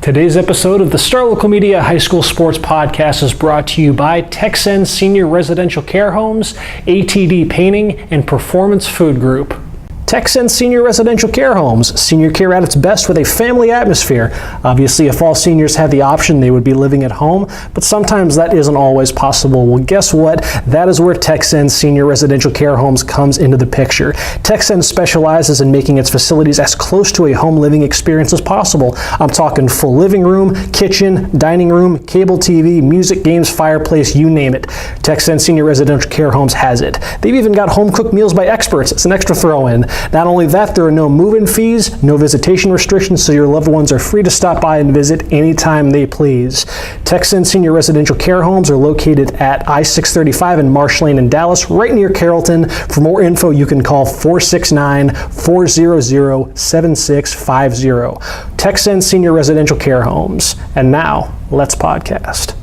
Today's episode of the Star Local Media High School Sports Podcast is brought to you by Texan Senior Residential Care Homes, ATD Painting, and Performance Food Group. Texan Senior Residential Care Homes, senior care at its best with a family atmosphere. Obviously, if all seniors had the option, they would be living at home, but sometimes that isn't always possible. Well, guess what? That is where Texan Senior Residential Care Homes comes into the picture. Texan specializes in making its facilities as close to a home living experience as possible. I'm talking full living room, kitchen, dining room, cable TV, music, games, fireplace, you name it. Texan Senior Residential Care Homes has it. They've even got home cooked meals by experts. It's an extra throw-in. Not only that, there are no move-in fees, no visitation restrictions, so your loved ones are free to stop by and visit anytime they please. Texan Senior Residential Care Homes are located at I-635 in Marsh Lane in Dallas, right near Carrollton. For more info, you can call 469-400-7650. Texan Senior Residential Care Homes. And now, let's podcast.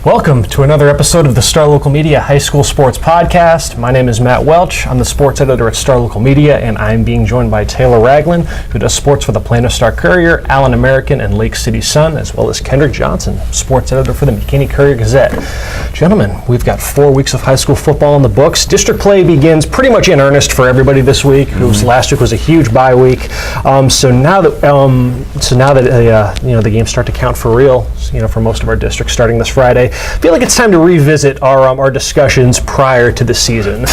Welcome to another episode of the Star Local Media High School Sports Podcast. My name is Matt Welch. I'm the sports editor at Star Local Media, and I'm being joined by Taylor Raglin, who does sports for the Plano Star-Courier, Allen American, and Lake City Sun, as well as Kendrick Johnson, sports editor for the McKinney Courier-Gazette. Gentlemen, we've got 4 weeks of high school football in the books. District play begins pretty much in earnest for everybody this week. Last week was a huge bye week. So now that the games start to count for real, for most of our districts starting this Friday, I feel like it's time to revisit our discussions prior to the season.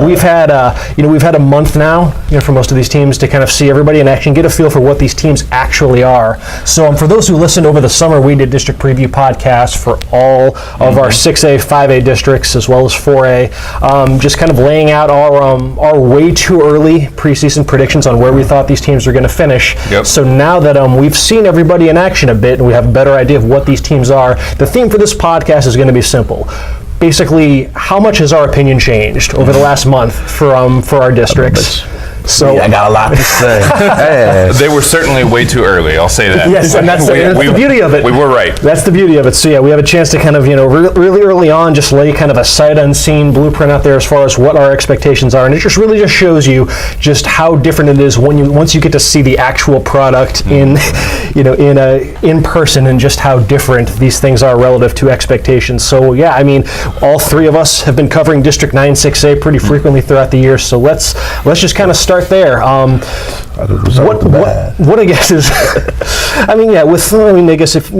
We've had a month now, for most of these teams to kind of see everybody in action, get a feel for what these teams actually are. So for those who listened over the summer, we did district preview podcasts for all of our 6A, 5A districts as well as 4A, just kind of laying out our way too early preseason predictions on where we thought these teams were going to finish. Yep. So now that we've seen everybody in action a bit and we have a better idea of what these teams are, the theme for this podcast is going to be simple. Basically, how much has our opinion changed over the last month for our districts? So I got a lot to say. They were certainly way too early. I'll say that. Yes, and that's the beauty of it. We were right. That's the beauty of it. So yeah, we have a chance to kind of really early on just lay kind of a sight unseen blueprint out there as far as what our expectations are, and it just really shows you just how different it is once you get to see the actual product in person, and just how different these things are relative to expectations. So yeah, I mean, all three of us have been covering District 9 6A pretty frequently throughout the year. So let's just kind of start there. What I guess is, I guess if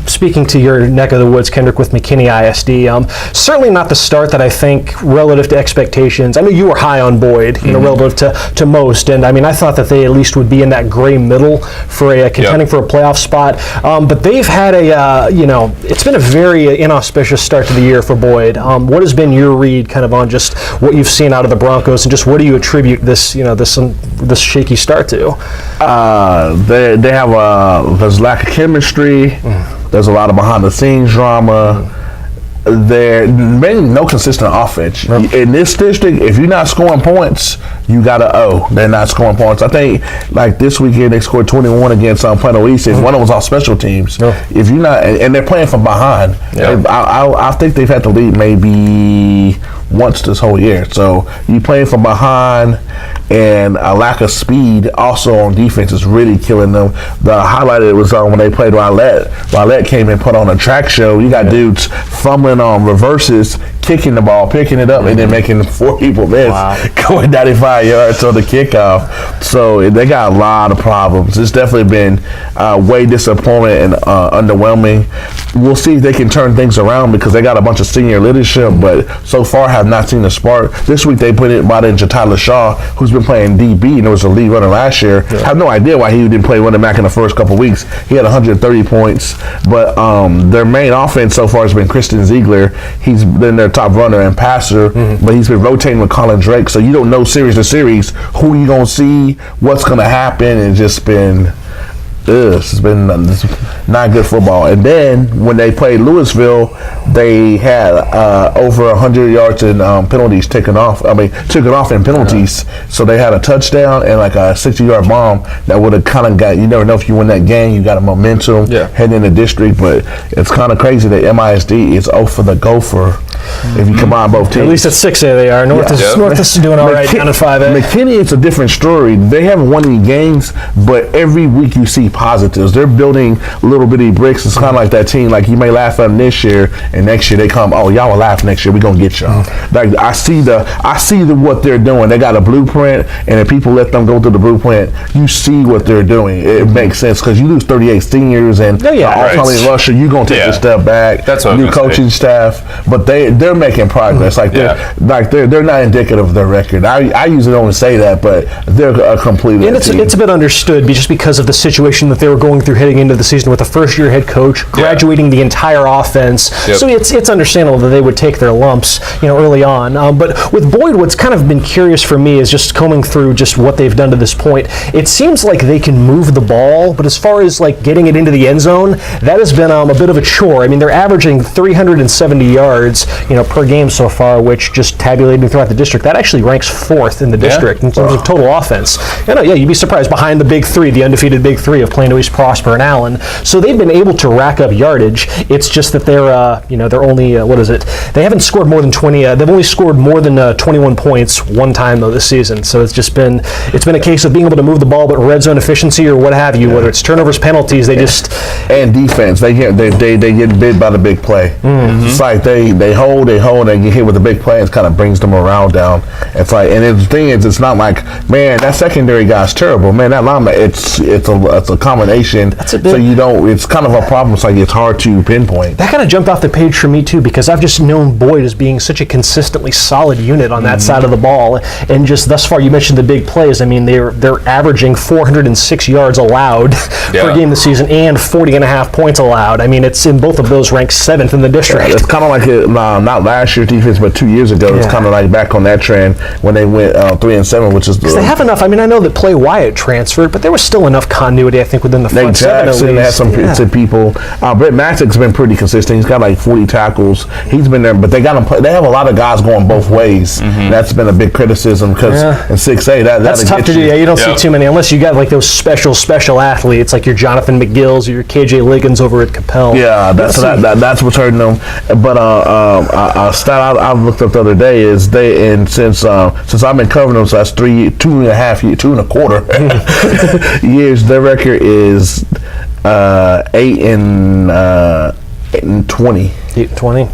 speaking to your neck of the woods, Kendrick, with McKinney ISD, certainly not the start that I think relative to expectations. I know you were high on Boyd, relative to most, and I thought that they at least would be in that gray middle for a contending for a playoff spot. But they've had it's been a very inauspicious start to the year for Boyd. What has been your read, kind of on just what you've seen out of the Broncos, and just what do you attribute this shaky start to? They have there's lack of chemistry. There's a lot of behind the scenes drama. There's mainly no consistent offense. In this district, if you're not scoring points, you got to owe. They're not scoring points. I think, like this weekend, they scored 21 against Plano East, and one of them was off special teams. If you're not, and they're playing from behind, I think they've had to lead maybe once this whole year. So you playing from behind, and a lack of speed also on defense is really killing them. The highlight of it was when they played Rowlett. Rowlett came and put on a track show. You got dudes fumbling on reverses, kicking the ball, picking it up, and then making 4 people miss, going 95 yards on the kickoff. So they got a lot of problems. It's definitely been way disappointing and underwhelming. We'll see if they can turn things around, because they got a bunch of senior leadership, but so far have not seen the spark. This week they brought in Tyler Shaw, who's been playing DB and was a lead runner last year. I have no idea why he didn't play running back in the first couple of weeks. He had 130 points, but their main offense so far has been Christian Ziegler. He's been their top runner and passer, but he's been rotating with Colin Drake, so you don't know series to series who you gonna see, what's gonna happen, and just been it's been not good football. And then when they played Louisville, they had over 100 yards in penalties took it off in penalties. So they had a touchdown and like a 60-yard bomb that would have kind of got, you never know if you win that game, you got a momentum heading in the district. But it's kind of crazy that MISD is 0 for the Gopher if you combine both teams. At least at 6A they are. North is doing all right down at 5A. McKinney, it's a different story. They haven't won any games, but every week you see positives. They're building little bitty bricks. It's kind of like that team. Like, you may laugh at them this year, and next year they come, oh, y'all will laugh next year. We're gonna get y'all. Like, I see what they're doing. They got a blueprint, and if people let them go through the blueprint, you see what they're doing. It makes sense because you lose 38 seniors and ultimately Russia, you're gonna take a step back. That's what new coaching staff, but they're making progress. Like they're not indicative of their record. I usually don't say that, but they're completely. And it's a bit understood just because of the situation that they were going through heading into the season with a first-year head coach graduating the entire offense. So it's understandable that they would take their lumps, early on. But with Boyd, what's kind of been curious for me is just combing through just what they've done to this point. It seems like they can move the ball, but as far as like getting it into the end zone, that has been a bit of a chore. I mean, they're averaging 370 yards, per game so far, which just tabulating throughout the district, that actually ranks 4th in the district in terms of total offense. You'd be surprised behind the big three, the undefeated big three of Plano East, Prosper, and Allen. So they've been able to rack up yardage. It's just that they're only they haven't scored more than 20. They've only scored more than 21 points one time though this season. So it's been a case of being able to move the ball, but red zone efficiency or what have you, whether it's turnovers, penalties, and defense. They get bit by the big play. It's like they hold, and get hit with a big play, and it kind of brings them around down. It's like, and the thing is, it's not like, man, that secondary guy's terrible. Man, that lineman, it's a combination. So you don't. It's kind of a problem. It's like it's hard to pinpoint. That kind of jumped off the page for me too, because I've just known Boyd as being such a consistently solid unit on that side of the ball, and just thus far, you mentioned the big plays. I mean, they're averaging 406 yards allowed per game this season, and 40.5 points allowed. I mean, it's in both of those ranks 7th in the district. It's kind of like not last year's defense, but 2 years ago. It's kind of like back on that trend when they went 3-7, which is they have enough. I mean, I know that Play Wyatt transferred, but there was still enough continuity, I think, within the front seven. Jackson had some people. Brett Mattick's been pretty consistent. He's got like 40 tackles. He's been there, but they got him. They have a lot of guys going both ways. That's been a big criticism because in 6A that's tough to do. You don't see too many unless you got like those special athletes like your Jonathan McGills or your KJ Liggins over at Capel. Yeah, that's what's hurting them. But a stat I looked up the other day is since I've been covering them, so that's 2.25 years. Their record is 8-20. 8-20.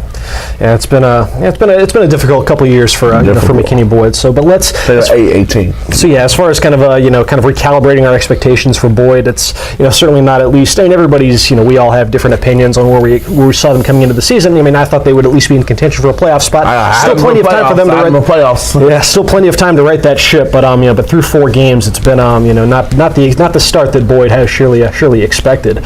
Yeah, it's been a difficult couple of years for McKinney Boyd. So, but let's 8-18. So yeah, as far as kind of recalibrating our expectations for Boyd, it's certainly not at least. I mean, everybody's we all have different opinions on where we saw them coming into the season. I mean, I thought they would at least be in contention for a playoff spot. Still plenty of time for them to write the playoffs. Yeah, still plenty of time to right that ship. But but through 4 games, it's been not the start that Boyd has surely expected.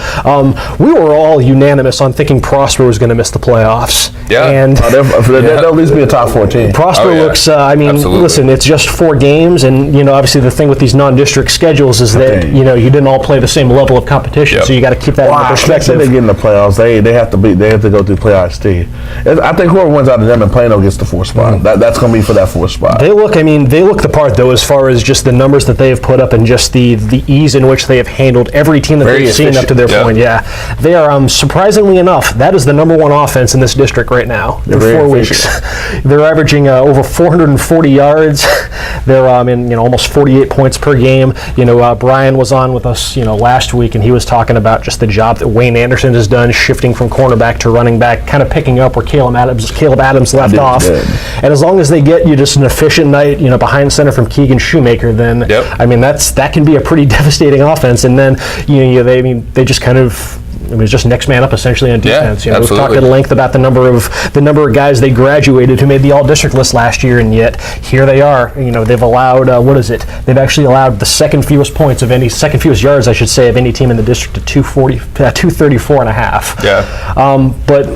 We were all unanimous on thinking Prosper was going to miss the playoffs. Yeah, and they'll at least be a top 14. Prosper looks. Listen, it's just 4 games, and obviously the thing with these non-district schedules is that you didn't all play the same level of competition, so you got to keep that in perspective. They get in the playoffs. They have to go through playoffs too. I think whoever wins out of them and Plano gets the 4th spot. That's going to be for that 4th spot. They look the part though, as far as just the numbers that they have put up and just the ease in which they have handled every team that they've seen up to their point. Yeah, they are surprisingly enough. That is the number 1 offense in this district right now. In 4 weeks, they're averaging over 440 yards. They're in almost 48 points per game. Bryan was on with us last week, and he was talking about just the job that Wayne Anderson has done, shifting from cornerback to running back, kind of picking up where Caleb Adams left off. Good. And as long as they get you just an efficient night, behind center from Keegan Shoemaker, then I mean that can be a pretty devastating offense. And then they just kind of. I mean, it's just next man up essentially on defense. We've talked at length about the number of guys they graduated who made the all-district list last year, and yet here they are. They've allowed They've actually allowed the second fewest yards, I should say, of any team in the district at 234 and a half. Yeah. But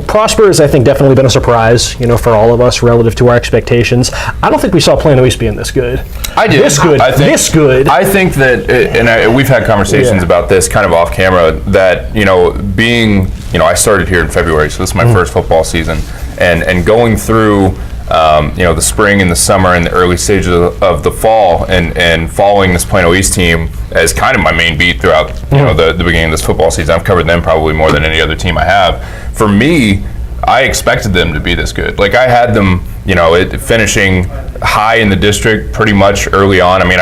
Prosper has, I think, definitely been a surprise. For all of us relative to our expectations. I don't think we saw Plano East being this good. I did. This good. This good. I think that, we've had conversations about this kind of off camera. That I started here in February, so this is my first football season, and going through the spring and the summer and the early stages of the fall, and following this Plano East team as kind of my main beat throughout the beginning of this football season. I've covered them probably more than any other team I have. For me, I expected them to be this good. Like, I had them, finishing high in the district pretty much early on. I mean,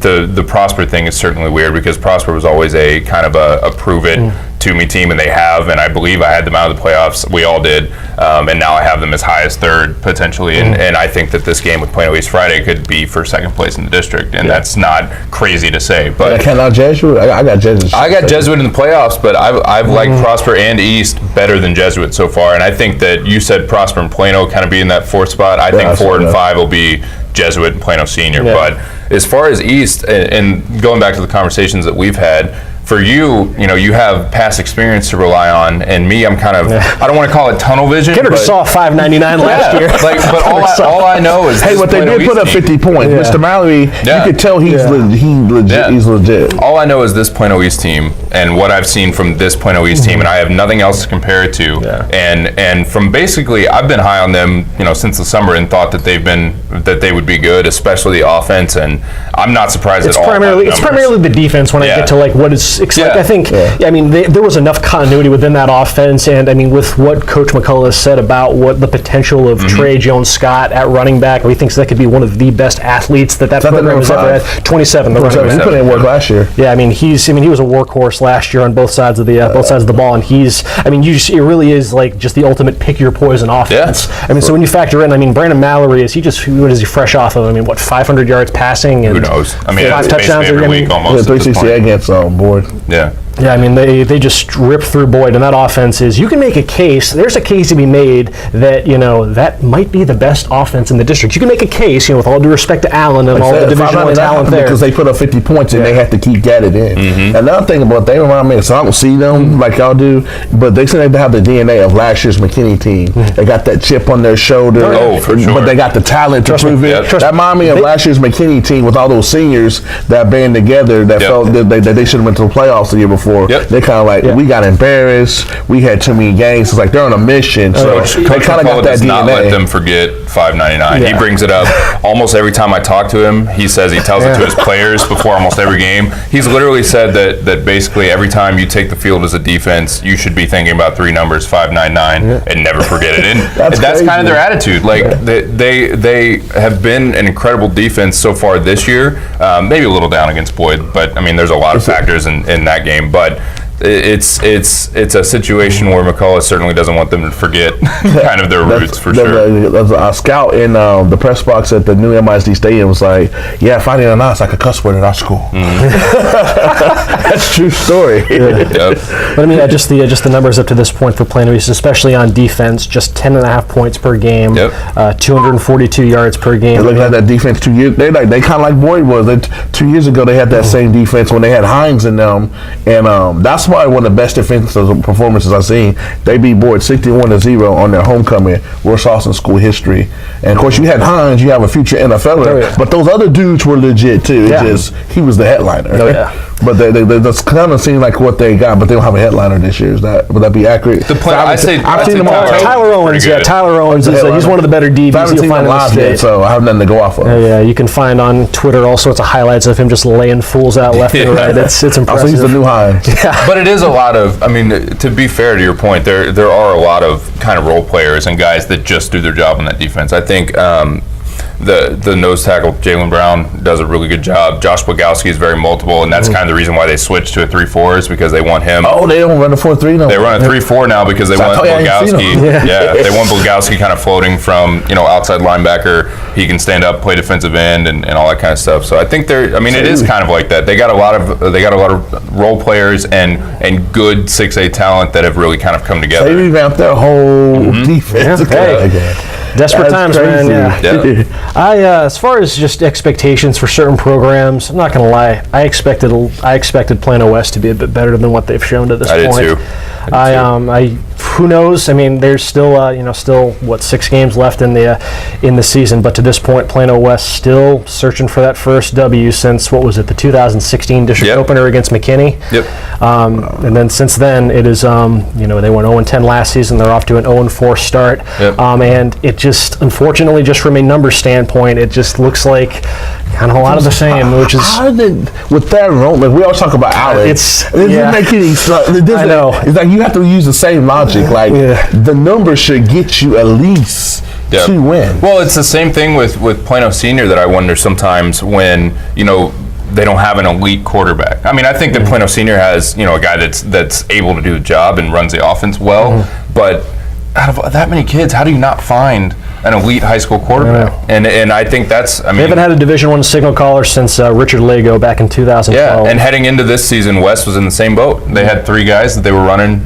the Prosper thing is certainly weird because Prosper was always a kind of a prove-it-to-me team, and they have, and I believe I had them out of the playoffs. We all did, and now I have them as high as third, potentially, and I think that this game with Plano East Friday could be for second place in the district, and that's not crazy to say. But I cannot Jesuit. I got Jesuit. I got Jesuit in the playoffs, but I've liked Prosper and East better than Jesuit so far, and I think that you said Prosper and Plano kind of be in that fourth spot. I think 4 and 5 will be Jesuit and Plano Senior. But as far as East, and going back to the conversations that we've had, for you, you have past experience to rely on, and me, I'm kind of, I don't want to call it tunnel vision. Kendrick saw $5.99 last year. But all I know is, hey, what they did put up 50 points. Mr. Mallory, you could tell he's legit. He's legit. All I know is this Plano East team and what I've seen from this Plano East team, and I have nothing else to compare it to. And from basically, I've been high on them, since the summer, and thought that they would be good, especially the offense. And I'm not surprised at all. It's primarily the defense when I get to what is. I think, there was enough continuity within that offense, and with what Coach McCullough has said about what the potential of Trey Jones-Scott at running back, he thinks that could be one of the best athletes that program has ever had. 27, the running back. He put in work last year. Yeah, he was a workhorse last year on both sides of the ball, and it really is like just the ultimate pick your poison offense. So when you factor in, Brandon Mallory, what is he fresh off of? 500 yards passing and who knows? 5 touchdowns every week almost. 368 against Board. Yeah. Yeah, they just rip through Boyd, and that offense is, you can make a case, there's a case to be made that, that might be the best offense in the district. You can make a case, with all due respect to Allen and all the divisional talent there. Because they put up 50 points and they have to keep getting it in. Another thing about, they remind me, so I don't see them like y'all do, but they seem to have the DNA of last year's McKinney team. They got that chip on their shoulder, for sure. But they got the talent to prove it. That remind me of last year's McKinney team with all those seniors that band together that felt that they should have went to the playoffs the year before. They kind of like, we got embarrassed. We had too many games. It's like they're on a mission. So they kind of got that does DNA. Not let them forget $5.99. He brings it up almost every time I talk to him. He tells it to his players before almost every game. He's literally said that basically every time you take the field as a defense, you should be thinking about 3 numbers, $5.99, and never forget it. And that's kind of their attitude. Like they have been an incredible defense so far this year. Maybe a little down against Boyd, but there's a lot of factors in that game. But it's a situation where McCullough certainly doesn't want them to forget kind of their roots for sure. A scout in the press box at the new MISD Stadium was like, Friday night, like a cuss word at our school. That's a true story. But just the numbers up to this point for Plano East, especially on defense, just 10.5 points per game, 242 yards per game. Looking at that defense 2 years, they kind of like Boyd was. 2 years ago, they had that same defense when they had Hines in them, and that's probably one of the best defensive performances I've seen. They beat Boyd 61-0 on their homecoming, worst loss in school history. And of course, you had Hines, you have a future NFLer, but those other dudes were legit too. He was the headliner. But they that's kind of seem like what they got, but they don't have a headliner this year. Would that be accurate? I've seen them all. Tyler Owens, Tyler Owens he's one of the better DBs you'll find in the state. So I have nothing to go off of. You can find on Twitter all sorts of highlights of him just laying fools out left and right. It's impressive. Also, he's the new Hines. But it is a lot of, to be fair to your point, there are a lot of kind of role players and guys that just do their job on that defense. I think the nose tackle, Jalen Brown, does a really good job. Josh Bogowski is very multiple, and that's kind of the reason why they switched to a 3-4 is because they want him. Oh, they don't run a 4-3 now. They run a 3-4 now because they want Bogowski. They want Bogowski kind of floating from outside linebacker. He can stand up, play defensive end, and all that kind of stuff. So I think it is kind of like that. They got a lot of role players and good 6A talent that have really kind of come together. They revamped their whole defense. Desperate times, crazy. man. As far as just expectations for certain programs, I'm not going to lie. I expected Plano West to be a bit better than what they've shown to this point. I did too. Who knows? There's still 6 games left in the season, but to this point, Plano West still searching for that first W since the 2016 district opener against McKinney. And then since then, it is they went 0-10 last season. They're off to an 0-4 start, and it just unfortunately, just from a numbers standpoint, it just looks like kind of a lot of the same, which is how did with that role? Like we always talk about Alex. It doesn't make any sense. I know. It's like you have to use the same logic. Like the numbers should get you at least 2 wins. Well, it's the same thing with Plano Senior that I wonder sometimes when they don't have an elite quarterback. I mean, I think that Plano Senior has a guy that's able to do the job and runs the offense well, but out of that many kids, how do you not find an elite high school quarterback? And I think that's, they haven't had a Division I signal caller since Richard Lego back in 2012. Yeah, and heading into this season, West was in the same boat. They had 3 guys that they were running,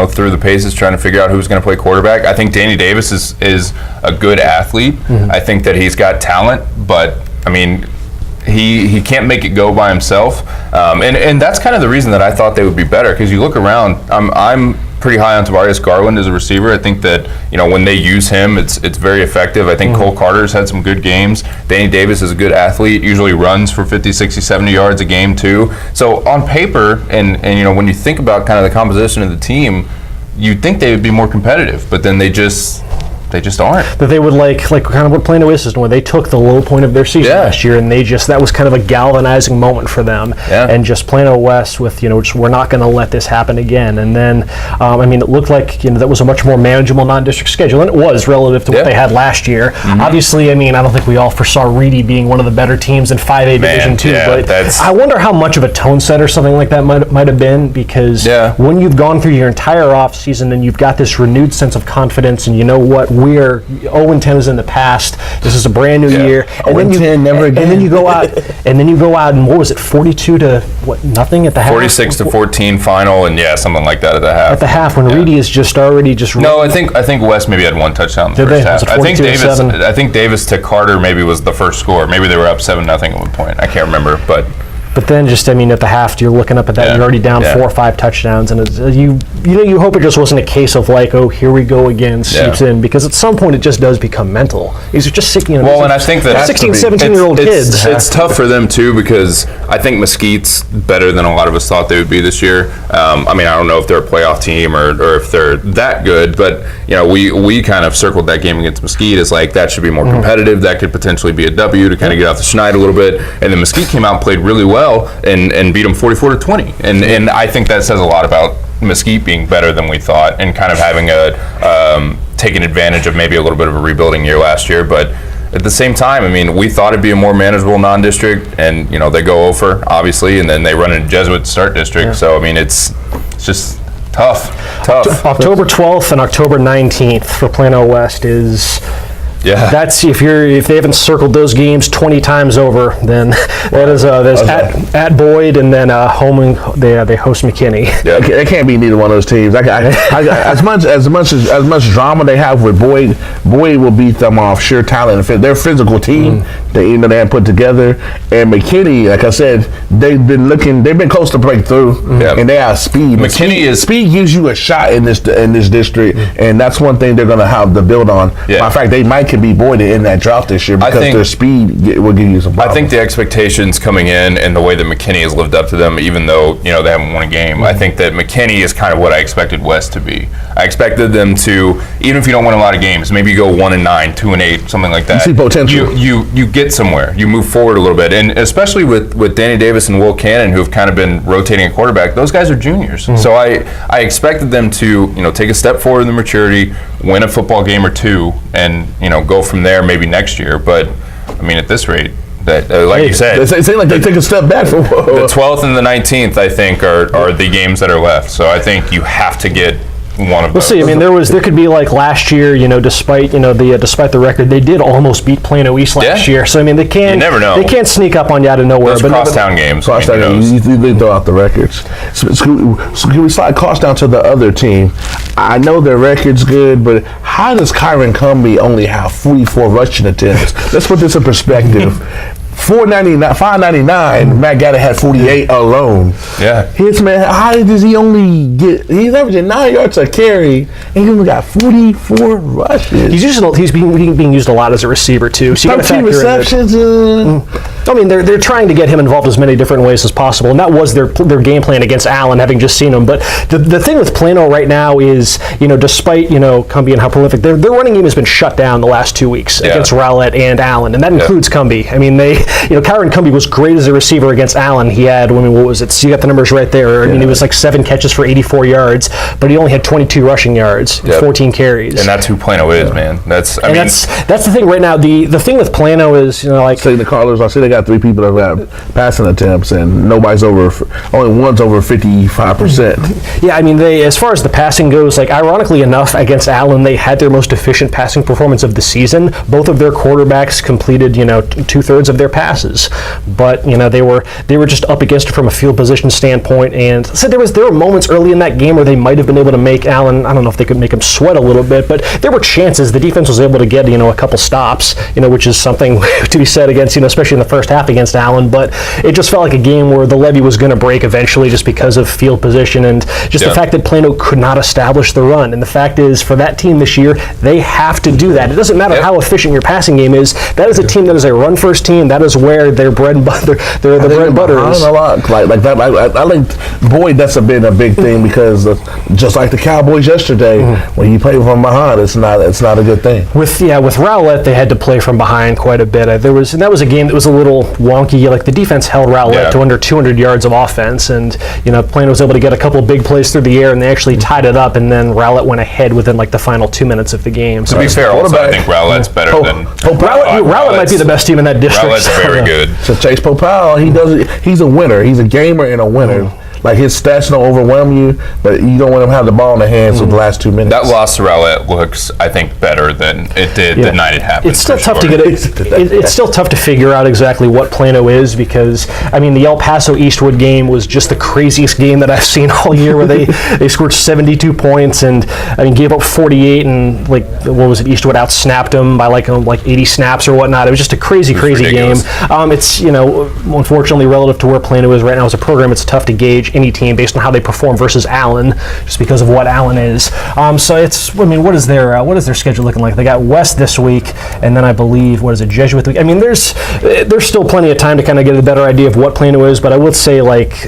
through the paces, trying to figure out who was going to play quarterback. I think Danny Davis is a good athlete. I think that he's got talent, but I mean, he can't make it go by himself, and that's kind of the reason that I thought they would be better. Because you look around, I'm pretty high on Tavarius Garland as a receiver. I think that when they use him, it's very effective. I think Cole Carter's had some good games. Danny Davis is a good athlete, usually runs for 50, 60, 70 yards a game too. So on paper, and when you think about kind of the composition of the team, you'd think they would be more competitive, but then they just aren't. That they would like kind of what Plano is where they took the low point of their season last year, and that was kind of a galvanizing moment for them. And just Plano West with we're not going to let this happen again. And then it looked like that was a much more manageable non-district schedule, and it was relative to what they had last year. Obviously, I don't think we all foresaw Reedy being one of the better teams in 5A Division II, but I wonder how much of a tone setter something like that might have been, because when you've gone through your entire off season and you've got this renewed sense of confidence, and what we're 0-10 is in the past. This is a brand new year, and then and then you go out, and what was it, 42 to nothing at the half? 46 to 14 final, and something like that at the half. At the half, when Reedy is already. No, I think West maybe had 1 touchdown in the first half. I think Davis to Carter maybe was the first score. Maybe they were up 7-0 at one point. I can't remember, but. But then at the half, you're looking up at that, you're already down 4 or 5 touchdowns, and you hope it just wasn't a case of here we go again, seeps in, because at some point it just does become mental. These are just 16, and I think that 16, 17-year-old kids. It's tough for them too, because I think Mesquite's better than a lot of us thought they would be this year. I don't know if they're a playoff team or if they're that good, but we kind of circled that game against Mesquite as that should be more competitive. That could potentially be a W to kind of get off the schneid a little bit. And then Mesquite came out and played really well and beat them 44-20, and I think that says a lot about Mesquite being better than we thought, and kind of having taken advantage of maybe a little bit of a rebuilding year last year. But at the same time, we thought it'd be a more manageable non-district, and they go over obviously, and then they run into Jesuit Start District. So it's just tough. October 12th and October 19th for Plano West is. Yeah, that's if they haven't circled those games 20 times over, then that is there's at Boyd, and then home they host McKinney. Yeah, they can't be neither one of those teams. As much drama they have with Boyd will beat them off sheer talent. They're a physical team. They haven't put together, and McKinney, like I said, they've been close to break through, and they have speed. Speed gives you a shot in this district, and that's one thing they're going to have to build on. Yeah. In fact, they might could be Boyd in that drought this year because their speed will give you some problems. I think the expectations coming in and the way that McKinney has lived up to them, even though they haven't won a game, I think that McKinney is kind of what I expected West to be. I expected them to, even if you don't win a lot of games, maybe you go 1-9, 2-8, something like that. You see potential. You get somewhere. You move forward a little bit, and especially with Danny Davis and Will Cannon, who have kind of been rotating a quarterback. Those guys are juniors, so I expected them to take a step forward in the maturity, win a football game or two, and go from there maybe next year. But at this rate, that you said, it seems like they take a step back. The 12th and the 19th, I think, are the games that are left. So I think you have to get one of those. We'll see. There could be like last year. Despite despite the record, they did almost beat Plano East last year. So they can't. You never know. They can't sneak up on you out of nowhere. Those crosstown games. You throw out the records. So can we slide Crosstown to the other team? I know their record's good, but how does Kyron Cumbie only have 44 rushing attempts? Let's put this in perspective. 599. Matt Gatta had 48 alone. Yeah. His man, how does he only get? He's averaging 9 yards a carry, and he only got 44 rushes. He's being used a lot as a receiver too. So 13 receptions. I mean, they're trying to get him involved as many different ways as possible, and that was their game plan against Allen, having just seen him. But the thing with Plano right now is, despite, Cumbie and how prolific, their running game has been shut down the last 2 weeks against Rowlett and Allen, and that includes Cumbie. I mean, Kyron Cumbie was great as a receiver against Allen. He had, what was it? So you got the numbers right there. I mean, it was like 7 catches for 84 yards, but he only had 22 rushing yards, 14 carries. And that's who Plano is, man. That's the thing right now. The thing with Plano is, say the Carlos. I see they got 3 people that have passing attempts, and only one's over 55%. Yeah, I mean, as far as the passing goes, ironically enough, against Allen, they had their most efficient passing performance of the season. Both of their quarterbacks completed, 2/3 of their passes, but they were just up against it from a field position standpoint. And so there were moments early in that game where they might have been able to make Allen. I don't know if they could make him sweat a little bit, but there were chances. The defense was able to get a couple stops, which is something to be said against, especially in the first half against Allen. But it just felt like a game where the levee was going to break eventually, just because of field position and just the fact that Plano could not establish the run. And the fact is, for that team this year, they have to do that. It doesn't matter how efficient your passing game is. That is a team that is a run-first team. That is where their bread and butter, their bread and butter is. A lot like that. I think, boy, that's been a big thing because just like the Cowboys yesterday, when you play from behind, it's not a good thing. With Rowlett, they had to play from behind quite a bit. That was a game that was a little wonky. Like, the defense held Rowlett to under 200 yards of offense, and Plano was able to get a couple big plays through the air, and they actually tied it up. And then Rowlett went ahead within the final 2 minutes of the game. To be fair, also, I think Rowlett's better than Rowlett might be the best team in that district. Rowlett's very good. So Chase Popal, he's a winner. He's a gamer and a winner. Like, his stats don't overwhelm you, but you don't want him to have the ball in the hands with the last 2 minutes. That loss to Rowlett looks, I think, better than it did the night it happened. It's still tough to get it's still tough to figure out exactly what Plano is, because I mean, the El Paso Eastwood game was just the craziest game that I've seen all year, where they scored 72 points and gave up 48, and Eastwood outsnapped them by like 80 snaps or whatnot. It was just a crazy game. It's unfortunately, relative to where Plano is right now as a program, it's tough to gauge any team based on how they perform versus Allen, just because of what Allen is. So it's, what is their schedule looking like? They got West this week, and then I believe, Jesuit week. I mean, there's still plenty of time to kind of get a better idea of what Plano is, but I would say,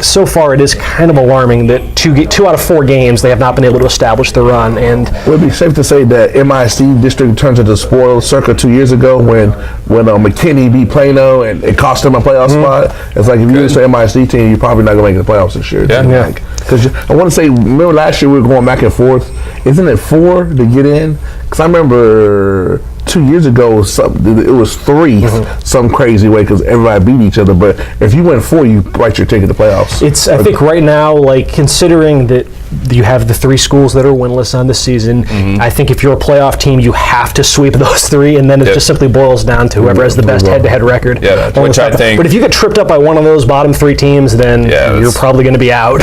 so far it is kind of alarming that two out of 4 games they have not been able to establish the run. And would it be safe to say that MIC district turns into spoiled circa 2 years ago when McKinney beat Plano and it cost them a playoff spot? It's like, if you lose to MIC team, you're probably not going to make the playoffs this year. Yeah. Because I want to say, remember last year we were going back and forth. Isn't it 4 to get in? Because I remember 2 years ago it was 3 some crazy way, because everybody beat each other. But if you win 4, you write your ticket to playoffs. I think right now, considering that you have the 3 schools that are winless on the season, I think if you're a playoff team, you have to sweep those 3, and then it just simply boils down to whoever has the best head-to-head record. Yeah, which I think. But if you get tripped up by one of those bottom 3 teams, then you're probably going to be out.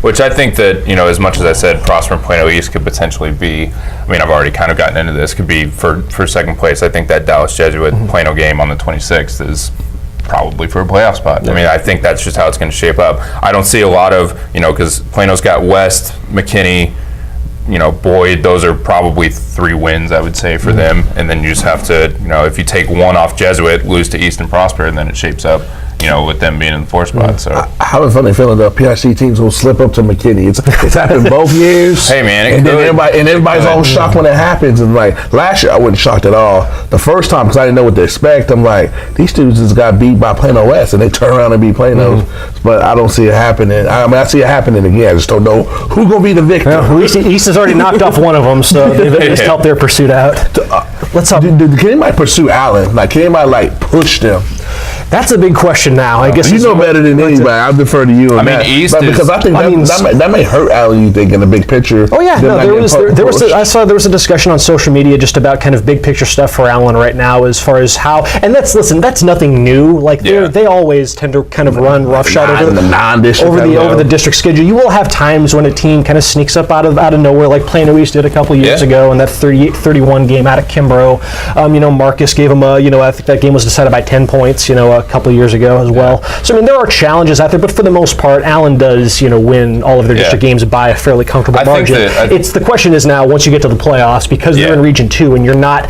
Which I think that, as much as I said Prosper and Plano East could potentially be, I've already kind of gotten into this, could be for second place. I think that Dallas Jesuit Plano game on the 26th is probably for a playoff spot. I think that's just how it's going to shape up. I don't see a lot of, because Plano's got West, McKinney, Boyd. Those are probably 3 wins, I would say, for them. And then you just have to, if you take one off Jesuit, lose to East and Prosper, and then it shapes up, with them being in the 4th spot. So I have a funny feeling the PIC teams will slip up to McKinney. It's happened both years. Hey, man, and everybody's all shocked when it happens. And last year, I wasn't shocked at all. The first time, because I didn't know what to expect, I'm like, these students just got beat by Plano West, and they turn around and beat Plano. But I don't see it happening. I see it happening again. I just don't know who's going to be the victor. Well, East has already knocked off one of them, so they've at least helped their pursuit out. Can anybody pursue Allen? Can anybody push them? That's a big question now. I guess you know better than anybody. I'll defer to you on that. East because I think that may hurt Allen, you think, in the big picture. Oh yeah, I saw there was a discussion on social media just about kind of big picture stuff for Allen right now, as far as how, and that's nothing new. They always tend to kind of run roughshod over the district schedule. You will have times when a team kind of sneaks up out of nowhere, like Plano East did a couple years ago in that 38-31 game out of Kimbrough. Marcus gave them I think that game was decided by 10 points. a couple of years ago as well. So, I mean, there are challenges out there, but for the most part, Allen does, win all of their district games by a fairly comfortable margin. It's the question is now, once you get to the playoffs, because they're in Region 2 and you're not,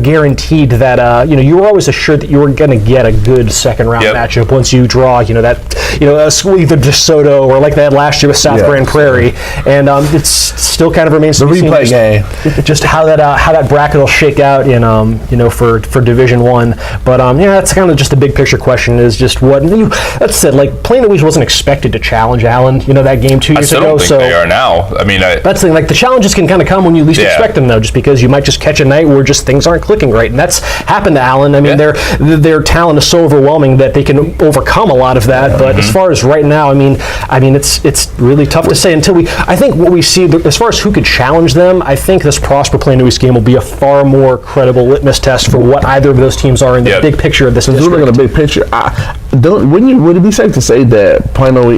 guaranteed that, you were always assured that you were going to get a good second-round matchup once you draw, either DeSoto or like they had last year with South Grand Prairie, and it's still kind of remains to be seen. The replay game. Just how that bracket will shake out in, for Division 1. But, that's kind of just the big picture question is just what, that said, like, Plano East wasn't expected to challenge Allen, that game 2 years ago. I don't think they are now. I mean, that's the thing, like, the challenges can kind of come when you least expect them, though, just because you might just catch a night where just things aren't clicking right, and that's happened to Allen. I mean, their talent is so overwhelming that they can overcome a lot of that, but as far as right now, I mean, it's really tough to say until I think what we see, as far as who could challenge them, I think this Prosper Plano East game will be a far more credible litmus test for what either of those teams are in the big picture of this district. Looking at the big picture, would it be safe to say that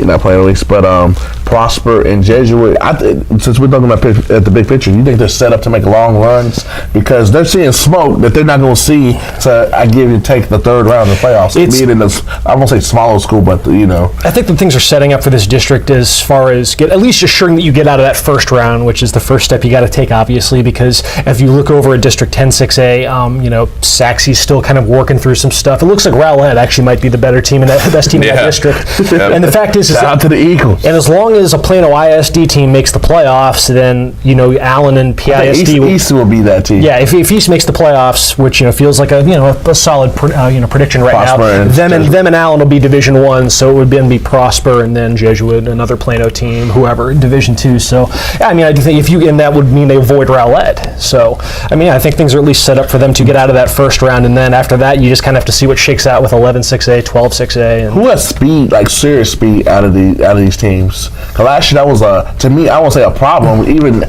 not Plano East, but Prosper and Jesuit, since we're talking about at the big picture, you think they're set up to make long runs because they're seeing smoke that they're not going to see to take the third round of the playoffs? I won't say smaller school, but I think the things are setting up for this district as far as at least assuring that you get out of that first round, which is the first step you got to take, obviously, because if you look over at District 10-6A, Saxe's still kind of working through some stuff. It looks like Rowlett actually might be the better team in the best team in that district. And the fact is out to the Eagles. And as long as a Plano ISD team makes the playoffs, then Allen and PISD East will be that team. Yeah, if East makes the playoffs, which feels like a solid prediction right Prosper now, them and Allen will be Division 1, so it would then be Prosper and then Jesuit, another Plano team, whoever, Division 2. So I do think and that would mean they avoid Rowlett. So I think things are at least set up for them to get out of that first round, and then after that, you just kind of have to see what shakes out with 11-6A, 12-6A. Who has speed, like serious speed, out of these teams? Because last year that was to me, I won't say a problem. Even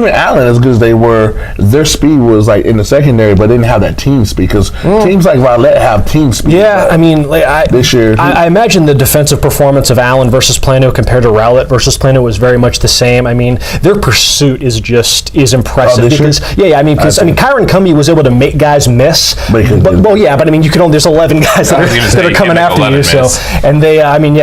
Allen, as good as they were, their speed was like in the secondary, but they didn't have that team speed. Because teams like Rowlett have team speed. Yeah, this year, I imagine the defensive performance of Allen versus Plano compared to Rowlett versus Plano was very much the same. Their pursuit is impressive because Kyron Cumbie was able to make guys miss. There's 11 guys that are coming after you. So, and they,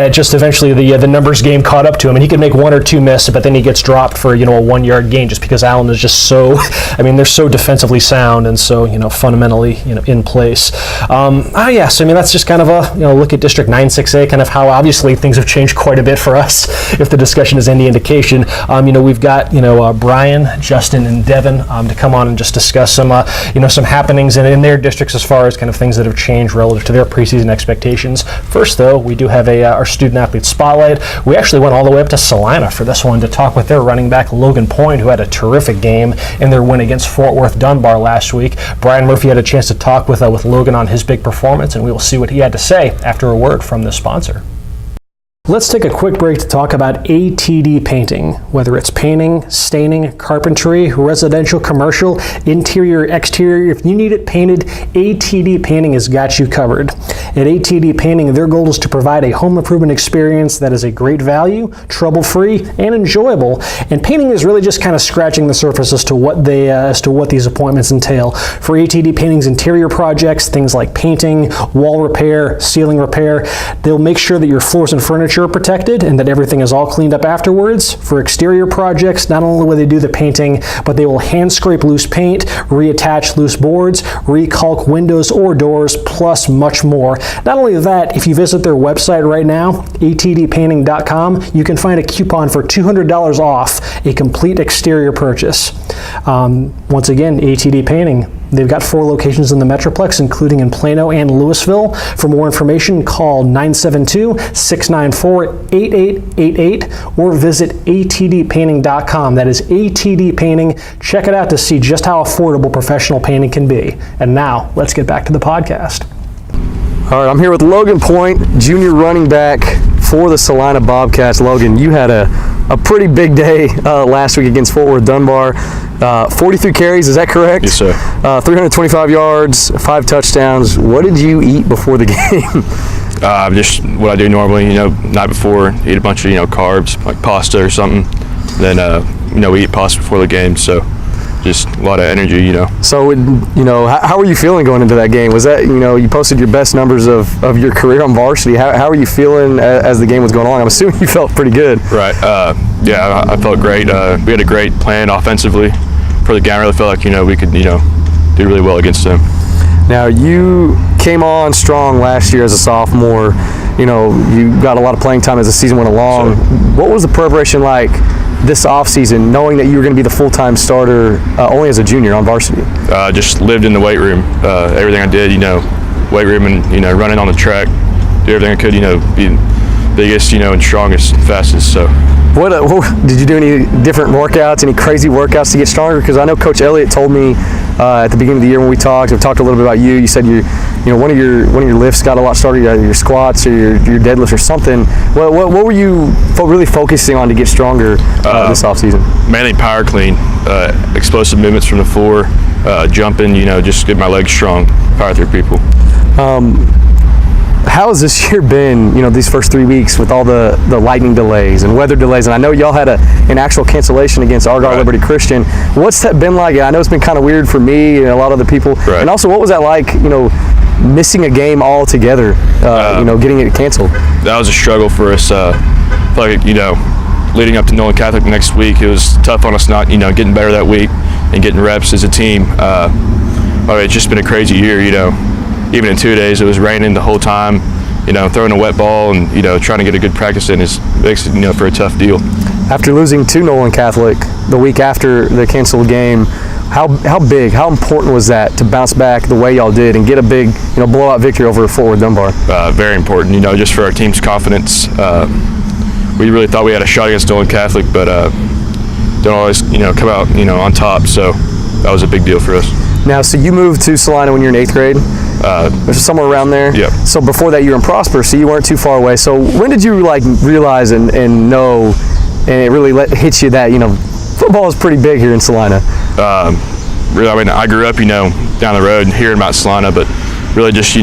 just eventually the numbers game caught up to him, and he could make one or two miss, but then he gets dropped for a 1-yard gain just because Allen is just so. They're so defensively sound and so fundamentally in place. That's just kind of a look at District 9-6A, kind of how obviously things have changed quite a bit for us. If the discussion is any indication, we've got Bryan, Justin, and Devin to come on and just discuss some happenings in their districts as far as kind of things that have changed relative to their preseason expectations. First, though, we do have our student athlete spotlight. We actually went all the way up to Celina for this one to talk with their running back Logan Point, who had a terrific game in their win against Fort Worth Dunbar last week. Brian Murphy had a chance to talk with Logan on his big performance, and we will see what he had to say after a word from the sponsor. Let's take a quick break to talk about ATD painting. Whether it's painting, staining, carpentry, residential, commercial, interior, exterior, if you need it painted, ATD Painting has got you covered. At ATD Painting, their goal is to provide a home improvement experience that is a great value, trouble-free, and enjoyable. And painting is really just kind of scratching the surface as to what these appointments entail. For ATD Painting's interior projects, things like painting, wall repair, ceiling repair, they'll make sure that your floors and furniture are protected and that everything is all cleaned up afterwards. For exterior projects, not only will they do the painting, but they will hand scrape loose paint, reattach loose boards, recalc windows or doors, plus much more. Not only that, if you visit their website right now, atdpainting.com, you can find a coupon for $200 off a complete exterior purchase. Once again, ATD Painting. They've got 4 locations in the Metroplex, including in Plano and Louisville. For more information, call 972-694-8888 or visit atdpainting.com. That is ATD Painting. Check it out to see just how affordable professional painting can be. And now, let's get back to the podcast. All right, I'm here with Logan Point, junior running back for the Celina Bobcats. Logan, you had a pretty big day last week against Fort Worth Dunbar. 43 carries, is that correct? Yes, sir. 325 yards, 5 touchdowns. What did you eat before the game? Just what I do normally, night before, eat a bunch of, carbs, like pasta or something. Then, we eat pasta before the game. So just a lot of energy, So, how were you feeling going into that game? Was that, you posted your best numbers of your career on varsity. How were you feeling as the game was going on? I'm assuming you felt pretty good. Right. Yeah, I felt great. We had a great plan offensively for the game. I really felt like, we could, do really well against them. Now, you came on strong last year as a sophomore. You got a lot of playing time as the season went along. Sure. What was the preparation like this offseason, knowing that you were going to be the full-time starter only as a junior on varsity? Just lived in the weight room. Everything I did, weight room and, running on the track, do everything I could, be the biggest, and strongest, fastest. So. What did you do any different workouts, any crazy workouts to get stronger? Because I know Coach Elliott told me at the beginning of the year when we talked a little bit about you. You said one of your lifts got a lot stronger, your squats or your deadlifts or something. What were you really focusing on to get stronger this offseason? Mainly power clean, explosive movements from the floor, jumping. Just get my legs strong, power through people. How has this year been, these first 3 weeks with all the lightning delays and weather delays? And I know y'all had an actual cancellation against Argyle Right. Liberty Christian. What's that been like? I know it's been kind of weird for me and a lot of the people. Right. And also, what was that like, missing a game altogether, getting it canceled? That was a struggle for us. Leading up to Nolan Catholic next week, it was tough on us not, getting better that week and getting reps as a team. It's just been a crazy year, Even in 2 days, it was raining the whole time. Throwing a wet ball and trying to get a good practice in makes it for a tough deal. After losing to Nolan Catholic the week after the canceled game, how important was that to bounce back the way y'all did and get a big blowout victory over Fort Worth Dunbar? Very important, just for our team's confidence. We really thought we had a shot against Nolan Catholic, but don't always come out on top. So that was a big deal for us. Now, so you moved to Celina when you were in 8th grade? Somewhere around there? Yep. So before that, you were in Prosper, so you weren't too far away. So when did you realize and know, and it really hit you that football is pretty big here in Celina? Really, I grew up down the road and hearing about Celina, but really just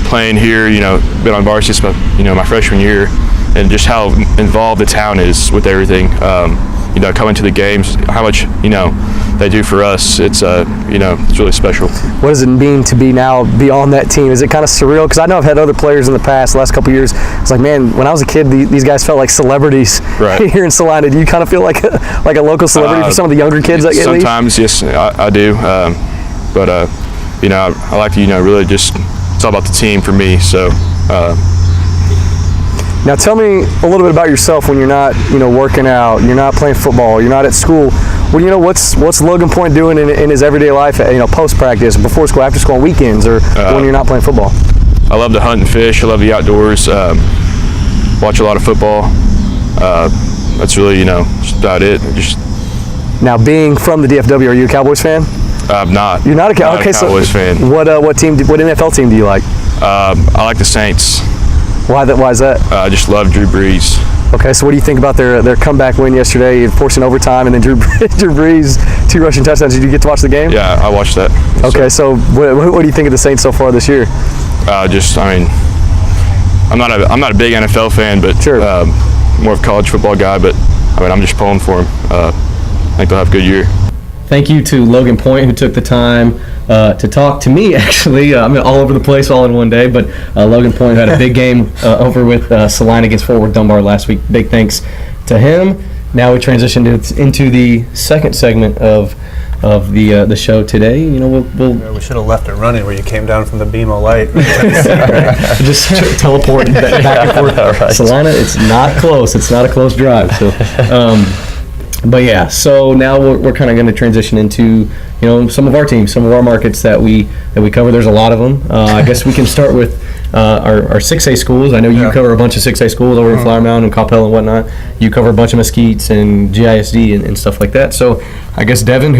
playing here, been on varsity since my freshman year, and just how involved the town is with everything. Coming to the games, how much they do for us. It's it's really special. What does it mean to be on that team? Is it kind of surreal? Because I know I've had other players in the past, the last couple of years. It's like, man, when I was a kid, these guys felt like celebrities here in Celina. Do you kind of feel like a local celebrity for some of the younger kids? Sometimes, yes, I do. But I like to really just, it's all about the team for me. So. Now tell me a little bit about yourself when you're not, working out, you're not playing football, you're not at school. Well, what's Logan Point doing in his everyday life, post practice, before school, after school, on weekends, or when you're not playing football? I love to hunt and fish. I love the outdoors. Watch a lot of football. That's really, just about it. Now, being from the DFW, are you a Cowboys fan? I'm not. You're not a Cowboys fan. What NFL team do you like? I like the Saints. Why is that? I just love Drew Brees. Okay, so what do you think about their comeback win yesterday, forcing overtime, and then Drew Brees 2 rushing touchdowns? Did you get to watch the game? Yeah, I watched that. Okay, so what do you think of the Saints so far this year? I'm not a big NFL fan, but sure. More of a college football guy. But I'm just pulling for them. I think they'll have a good year. Thank you to Logan Point, who took the time to talk to me, actually. I'm all over the place all in one day, but Logan Point had a big game over with Celina against Fort Worth Dunbar last week. Big thanks to him. Now we transition into the second segment of the show today. We should have left it running where you came down from the BMO light. just teleport back and forth. Right. Celina, it's not close. It's not a close drive. So. But yeah, so now we're kind of going to transition into some of our teams, some of our markets that we cover. There's a lot of them. I guess we can start with our 6A schools. I know you cover a bunch of 6A schools over in Flower Mound and Coppell and whatnot. You cover a bunch of Mesquites and GISD and stuff like that. So I guess Devin,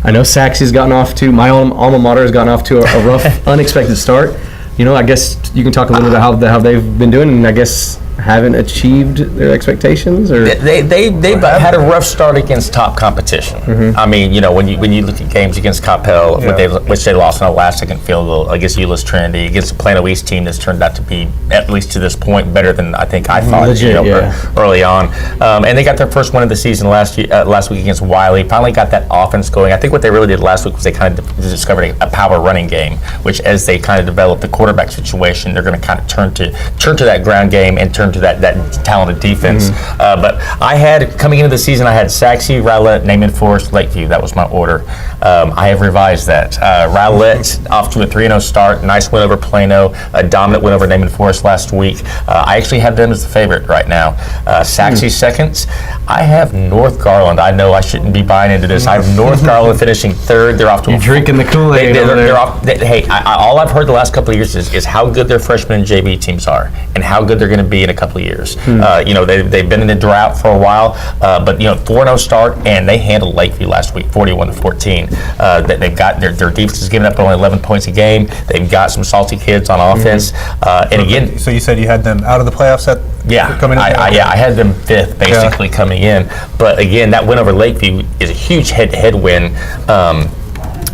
I know Saxy's gotten off to, my alma mater has gotten off to a rough, unexpected start. I guess you can talk a little bit about how they've been doing, and I guess haven't achieved their expectations, or They've had a rough start against top competition. I mean, when you look at games against Coppell, which they lost on a last-second field goal, against Euless Trinity, against the Plano East team that's turned out to be, at least to this point, better than I think I thought. Early on, and they got their first win of the season last week against Wiley. Finally got that offense going. I think what they really did last week was they kind of discovered a power running game, which as they kind of develop the quarterback situation, they're going to kind of turn to that ground game and turn to that talented defense. But I had, coming into the season, I had Saxe, Rowlett, Naaman Forest, Lakeview. That was my order. I have revised that. Rowlett off to a 3-0 start. Nice win over Plano. A dominant win over Naaman Forest last week. I actually have them as the favorite right now. Saxe seconds. I have North Garland. I know I shouldn't be buying into this. I have North Garland finishing third. They're off to drinking the Kool-Aid. They're off. All I've heard the last couple of years is how good their freshman and JV teams are, and how good they're going to be in a couple of years. They've been in a drought for a while, but 4-0 start, and they handled Lakeview last week, 41-14. They've got their defense is giving up only 11 points a game. They've got some salty kids on offense, and again. So you said you had them out of the playoffs coming in? I had them fifth basically coming in, but again, that win over Lakeview is a huge head-to-head win.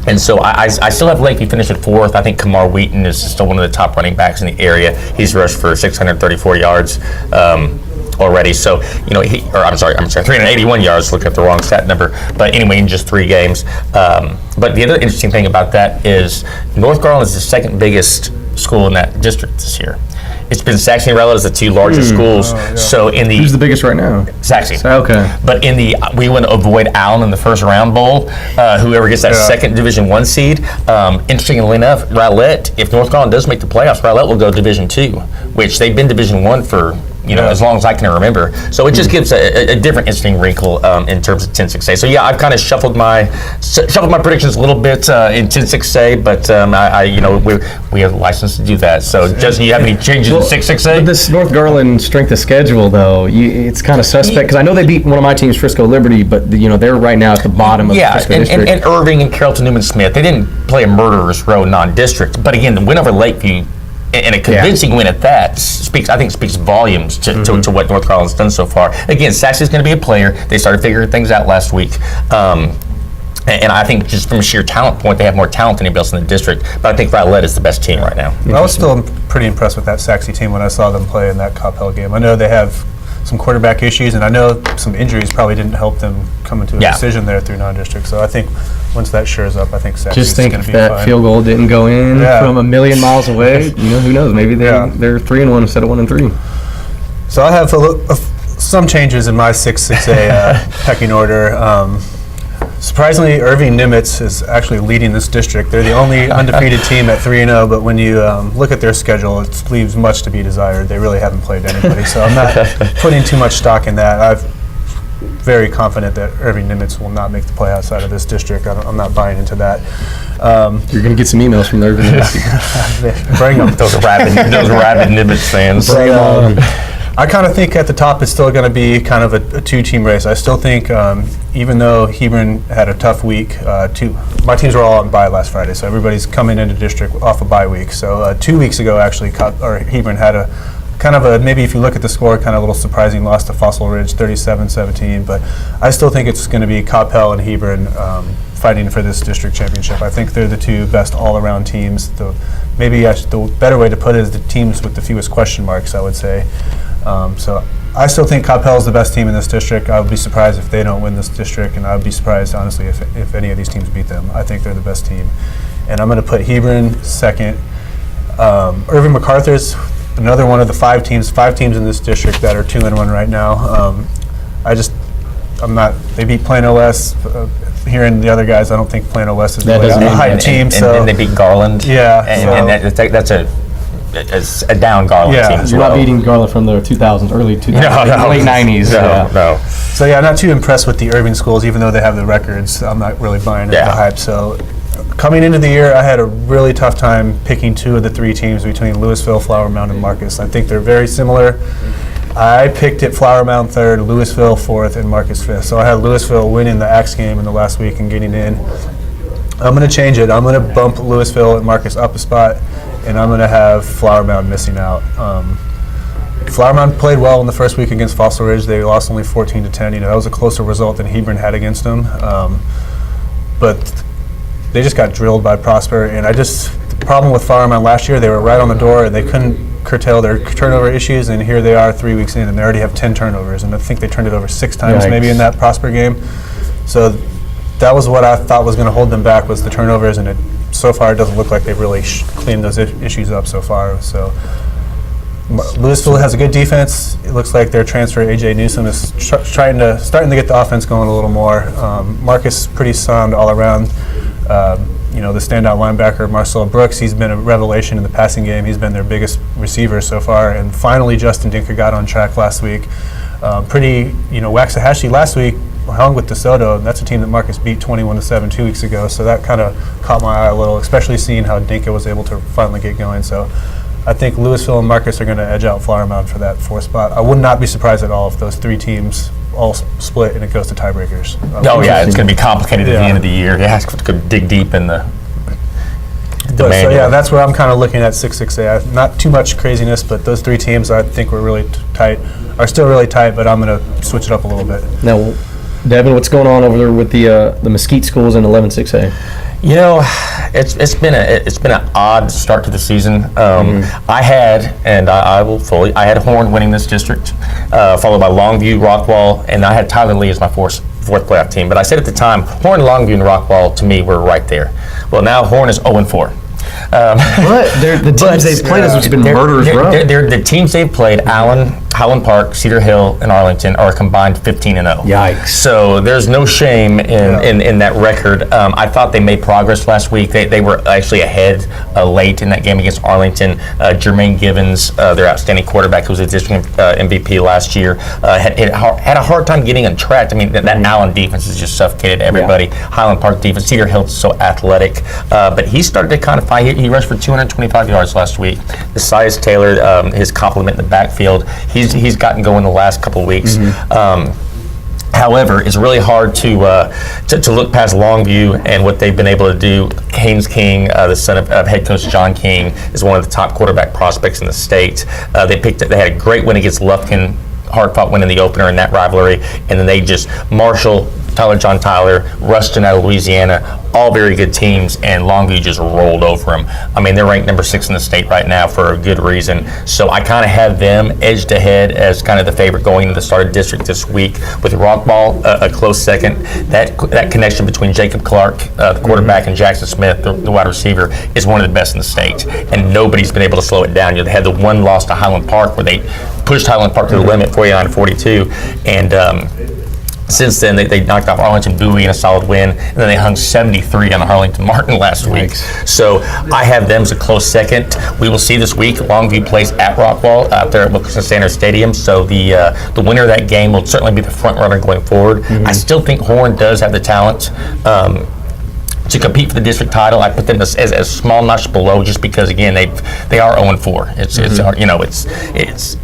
And so I still have Lakeview finished at fourth. I think Kamar Wheaton is still one of the top running backs in the area. He's rushed for 634 yards already. So, 381 yards, looking at the wrong stat number. But anyway, in just 3 games. But the other interesting thing about that is North Garland is the second biggest school in that district this year. It's been Saxe and Rowlett as the 2 largest schools. So who's the biggest right now? Saxe. Okay. But we want to avoid Allen in the first round bowl. Whoever gets that second Division I seed. Interestingly enough, Rowlett, if North Garland does make the playoffs, Rowlett will go Division II, which they've been Division I for as long as I can remember. So it just gives a different interesting wrinkle in terms of 10-6A. So yeah, I've kind of shuffled my predictions a little bit in 10-6A, but we have a license to do that. So Justin, you have any changes in 6-6A? With this North Garland strength of schedule, though, it's kind of suspect because I know they beat one of my teams, Frisco Liberty, but they're right now at the bottom of the Frisco district. And Irving and Carrollton Newman Smith, they didn't play a murderer's row non-district, but again, the win over Lakeview. And a convincing win at that speaks volumes to what North Garland's done so far. Again, Saxe is going to be a player. They started figuring things out last week. And I think just from a sheer talent point, they have more talent than anybody else in the district. But I think Rowlett is the best team right now. I was still pretty impressed with that Saxe team when I saw them play in that Coppell game. I know they have some quarterback issues, and I know some injuries probably didn't help them come into a decision there through non-district. So I think once that shores up, I think Saxe is going to be fine. Just think if that field goal didn't go in from a million miles away, who knows? Maybe they're 3-1 instead of 1-3. So I have some changes in my 6-6A pecking order. Surprisingly, Irving Nimitz is actually leading this district. They're the only undefeated team at 3-0, but when you look at their schedule, it leaves much to be desired. They really haven't played anybody, so I'm not putting too much stock in that. I'm very confident that Irving Nimitz will not make the playoffs out of this district. I'm not buying into that. You're going to get some emails from the Irving Nimitz. Bring them, those rabid Nimitz fans. I kind of think at the top it's still going to be kind of a 2-team race. I still think, even though Hebron had a tough week, my teams were all on bye last Friday, so everybody's coming into district off a bye week. So 2 weeks ago, actually, Hebron had a kind of maybe if you look at the score, kind of a little surprising loss to Fossil Ridge, 37-17. But I still think it's going to be Coppell and Hebron fighting for this district championship. I think they're the 2 best all-around teams. Maybe the better way to put it is the teams with the fewest question marks, I would say. So I still think Coppell is the best team in this district. I would be surprised if they don't win this district, and I would be surprised, honestly, if any of these teams beat them. I think they're the best team. And I'm going to put Hebron second. Irving MacArthur's another one of the 5 teams in this district that are 2-1 right now. They beat Plano West. Hearing the other guys, I don't think Plano West is really a high team. And they beat Garland. Yeah. And that's a down Garland team as You're well. not beating Garland from the 2000s, early 2000s, late 90s. No. So yeah, I'm not too impressed with the Irving schools, even though they have the records. I'm not really buying into the hype. So coming into the year, I had a really tough time picking 2 of the 3 teams between Louisville, Flower Mound, and Marcus. I think they're very similar. I picked it Flower Mound 3rd, Louisville 4th, and Marcus 5th. So I had Louisville winning the Axe game in the last week and getting in. I'm going to change it. I'm going to bump Louisville and Marcus up a spot, and I'm going to have Flower Mound missing out. Flower Mound played well in the first week against Fossil Ridge. They lost only 14-10. That was a closer result than Hebron had against them. But they just got drilled by Prosper. And the problem with Flower Mound last year, they were right on the door and they couldn't curtail their turnover issues. And here they are 3 weeks in, and they already have 10 turnovers. And I think they turned it over 6 times maybe in that Prosper game. So that was what I thought was going to hold them back, was the turnovers. And so far, it doesn't look like they've really cleaned those issues up so far. So Louisville has a good defense. It looks like their transfer, A.J. Newsom, is starting to get the offense going a little more. Marcus, pretty sound all around. The standout linebacker, Marcel Brooks, he's been a revelation in the passing game. He's been their biggest receiver so far. And finally, Justin Dinker got on track last week. Waxahachie last week hung with DeSoto, and that's a team that Marcus beat 21-7 2 weeks ago. So that kind of caught my eye a little, especially seeing how Dinker was able to finally get going. So I think Louisville and Marcus are going to edge out Flower Mound for that 4th spot. I would not be surprised at all if those 3 teams all split and it goes to tiebreakers. It's going to be complicated at the end of the year. Yeah, it's going to dig deep in the manual. That's where I'm kind of looking at 6-6A. Not too much craziness, but those 3 teams I think were really tight, are still really tight, but I'm going to switch it up a little bit. Now, Devin, what's going on over there with the Mesquite schools in 11-6A? It's been an odd start to the season. I had Horn winning this district, followed by Longview, Rockwall, and I had Tyler Lee as my fourth playoff team. But I said at the time, Horn, Longview, and Rockwall to me were right there. Well, now Horn is 0-4. The teams they've played has been murderers row. The teams they've played, Highland Park, Cedar Hill, and Arlington, are combined 15-0. Yikes. So there's no shame in that record. I thought they made progress last week. They were actually ahead late in that game against Arlington. Jermaine Givens, their outstanding quarterback, who was a district MVP last year, had a hard time getting on track. I mean, that Allen defense has just suffocated everybody. Yeah. Highland Park defense, Cedar Hill is so athletic. But he started to kind of fight. He rushed for 225 yards last week. Besides Taylor, his complement in the backfield, he's gotten going the last couple of weeks. However, it's really hard to look past Longview and what they've been able to do. Haynes King, the son of head coach John King, is one of the top quarterback prospects in the state. They had a great win against Lufkin, hard-fought win in the opener in that rivalry, and then they just Marshall, John Tyler, Ruston out of Louisiana, all very good teams, and Longview just rolled over them. I mean, they're ranked number 6 in the state right now for a good reason. So I kind of have them edged ahead as kind of the favorite going into the start of district this week, with Rockball a close second. That connection between Jacob Clark, the quarterback, and Jackson Smith, the wide receiver, is one of the best in the state, and nobody's been able to slow it down. They had the one loss to Highland Park where they pushed Highland Park to the limit, 49-42, and since then, they knocked off Arlington Bowie in a solid win, and then they hung 73 on Arlington Martin last week. So I have them as a close second. We will see this week. Longview plays at Rockwall out there at Wilkinson Sanders Stadium. So the winner of that game will certainly be the front runner going forward. I still think Horn does have the talent to compete for the district title. I put them as a small notch below, just because again they are 0-4.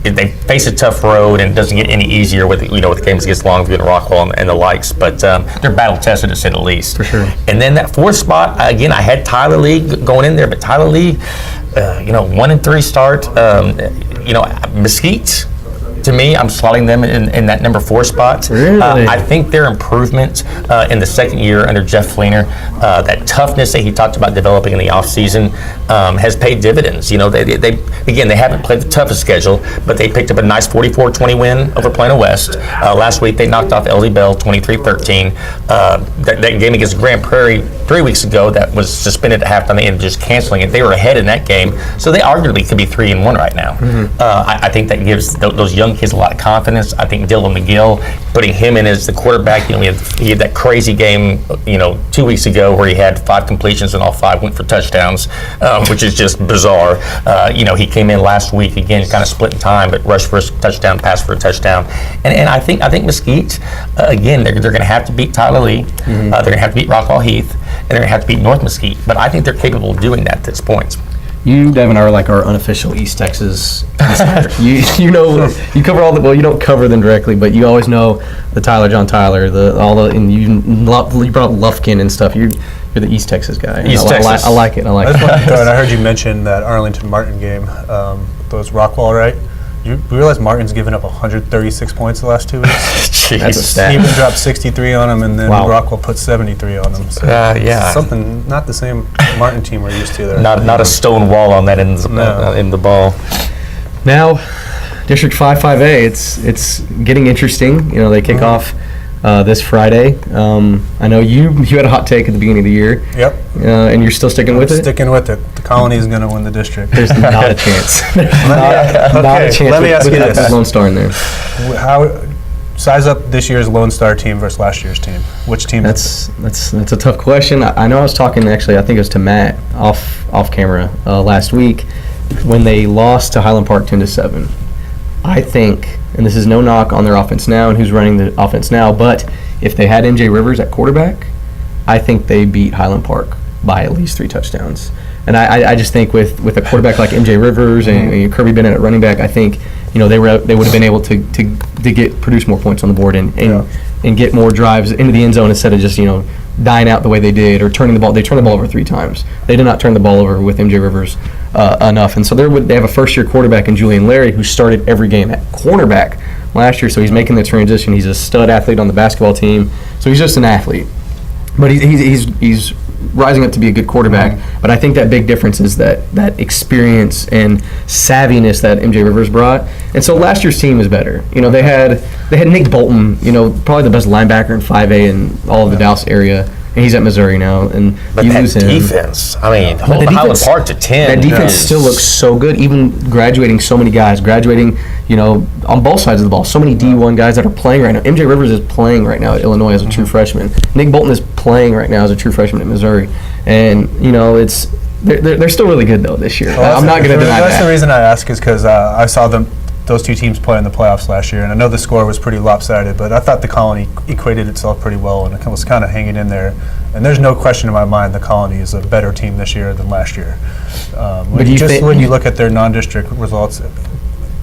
They face a tough road, and it doesn't get any easier with with games against Longview and Rockwall and the likes. But they're battle tested, to say the least. For sure. And then that 4th spot, again, I had Tyler Lee going in there, but Tyler Lee, 1-3 start. Mesquite, to me, I'm slotting them in that number 4 spot. Really? I think their improvement in the second year under Jeff Fleener, that toughness that he talked about developing in the offseason, has paid dividends. They haven't played the toughest schedule, but they picked up a nice 44-20 win over Plano West. Last week, they knocked off LD Bell 23-13. That game against Grand Prairie 3 weeks ago, that was suspended at halftime, they ended up just canceling it. They were ahead in that game, so they arguably could be 3-1 right now. I think that gives those young kids a lot of confidence. I think Dylan McGill, putting him in as the quarterback, he had that crazy game, 2 weeks ago where he had 5 completions and all 5 went for touchdowns, which is just bizarre. He came in last week again, kind of splitting time, but rushed for a touchdown, passed for a touchdown, and I think Mesquite, again, they're going to have to beat Tyler Lee, they're going to have to beat Rockwall Heath, and they're going to have to beat North Mesquite, but I think they're capable of doing that at this point. You, Devin, are like our unofficial East Texas insider. you cover all the, well, you don't cover them directly, but you always know the John Tyler, and you brought up Lufkin and stuff. You're the East Texas guy. Texas. I like it. I heard you mention that Arlington Martin game. Those Rockwall, right? You realize Martin's given up 136 points the last 2 weeks? Jeez. That's a stat. Even dropped 63 on him, and then Wow. Rockwell put 73 on him. So Yeah. something, not the same Martin team we're used to there. Not a stone wall on that end No. in the ball. Now, District 5-5A, it's getting interesting. You know, they kick off this Friday. I know you had a hot take at the beginning of the year, Yep. and you're still sticking with it? Sticking with it. The Colony is going to win the district. There's not a chance. not a chance. Let me ask you with this. Lone Star in there. How size up this year's Lone Star team versus last year's team? Which team? That's a tough question. I know I was talking, actually, I think it was to Matt off camera last week when they lost to Highland Park 10-7. I think, and this is no knock on their offense now and who's running the offense now, but if they had MJ Rivers at quarterback, I think they beat Highland Park by at least 3 touchdowns. And I just think with a quarterback like MJ Rivers and Kirby Bennett at running back, I think they would have been able to produce more points on the board and get more drives into the end zone instead of just dying out the way they did or turning the ball. They turned the ball over 3 times. They did not turn the ball over with MJ Rivers enough, and so they have a first-year quarterback in Julian Larry who started every game at cornerback last year. So he's making the transition. He's a stud athlete on the basketball team. So he's just an athlete, but he's rising up to be a good quarterback. But I think that big difference is that experience and savviness that MJ Rivers brought. And so last year's team is better. They had Nick Bolton, probably the best linebacker in 5A in all of the Dallas area. And he's at Missouri now, and But you that lose him. defense, I mean, But hold the the Highland defense- Park to 10. That defense still looks so good, even graduating so many guys, on both sides of the ball. So many D1 guys that are playing right now. MJ Rivers is playing right now at Illinois as a true freshman. Nick Bolton is playing right now as a true freshman at Missouri. And, they're still really good, though, this year. I'm not going to deny That's the that. reason I ask is because I saw those two teams play in the playoffs last year, and I know the score was pretty lopsided, but I thought the Colony equated itself pretty well, and it was kind of hanging in there. And there's no question in my mind the Colony is a better team this year than last year. When you look at their non-district results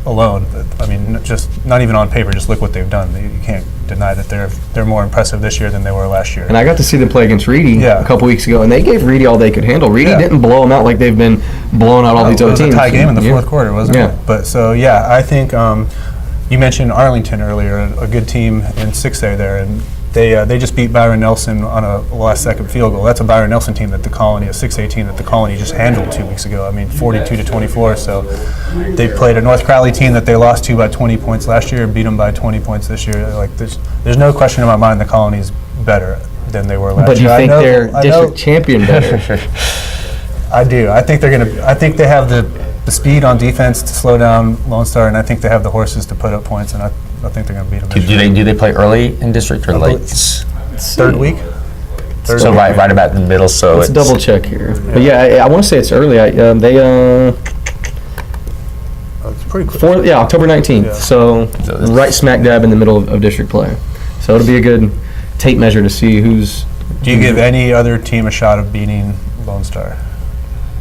alone, I mean, just not even on paper, just look what they've done. You can't deny that they're more impressive this year than they were last year. And I got to see them play against Reedy a couple weeks ago, and they gave Reedy all they could handle. Reedy didn't blow them out like they've been blowing out all these other teams. It was a tie game in the fourth quarter, wasn't Yeah. it? But so, I think you mentioned Arlington earlier, a good team in 6A there, and they just beat Byron Nelson on a last-second field goal. That's a Byron Nelson team that the Colony, a 6A team that the Colony just handled 2 weeks ago. I mean, 42-24. So they played a North Crowley team that they lost to by 20 points last year and beat them by 20 points this year. Like, there's no question in my mind the Colony's better than they were last But year. you think they're district champion better? I do. I think they have the speed on defense to slow down Lone Star, and I think they have the horses to put up points, and I think they're going to beat them. Do they play early in district or late? Third week? So right about in the middle. So Let's double check here. But I want to say it's early. It's pretty quick. October 19th. Yeah. So right smack dab in the middle of district play. So it'll be a good tape measure to see who's. Do you give any other team a shot of beating Lone Star?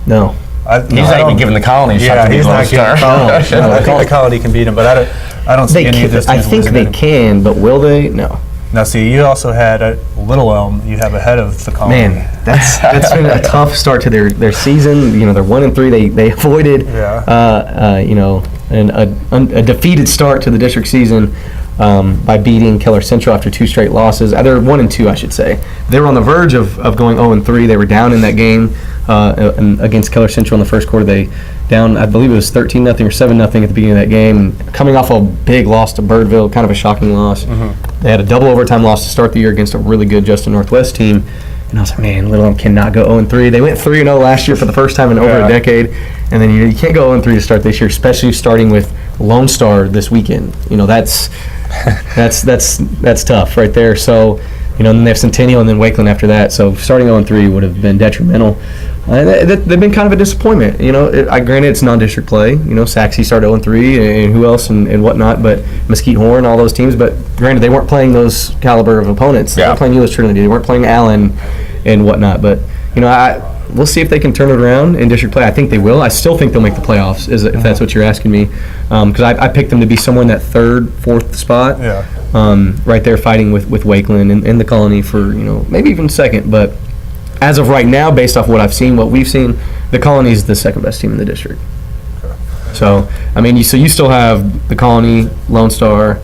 No. he's not even giving the Colony a shot Yeah, to beat he's Lone not giving Star. the Colony a shot. I think the Colony can beat him, but I don't see any of this. I think they can, but will they? No. Now, see, you also had Little Elm. You have ahead of the Colony. Man, that's been a tough start to their season. They're 1-3. They avoided a defeated start to the district season by beating Keller Central after 2 straight losses. They're 1-2, I should say. They were on the verge of going 0-3. They were down in that game against Keller Central in the first quarter. They down, I believe it was 13-0 or 7-0 at the beginning of that game. Coming off a big loss to Birdville, kind of a shocking loss. Mm-hmm. They had a double overtime loss to start the year against a really good Justin Northwest team. And I was like, man, Little Elm cannot go 0-3. They went 3-0 last year for the first time in over a decade. And then you can't go 0-3 to start this year, especially starting with Lone Star this weekend. That's tough right there. So, then they have Centennial and then Wakeland after that. So starting 0-3 would have been detrimental. They've been kind of a disappointment. Granted, it's non-district play. Saxe started 0-3, and who else and whatnot, but Mesquite Horn, all those teams. But granted, they weren't playing those caliber of opponents. They weren't playing Euless Trinity. They weren't playing Allen and whatnot. But we'll see if they can turn it around in district play. I think they will. I still think they'll make the playoffs, if that's what you're asking me, because I picked them to be somewhere in that 3rd, 4th spot. Yeah. Right there fighting with Wakeland and the Colony for maybe even 2nd, but. As of right now, based off what we've seen, the Colony is the 2nd best team in the district. So, I mean, you still have the Colony, Lone Star,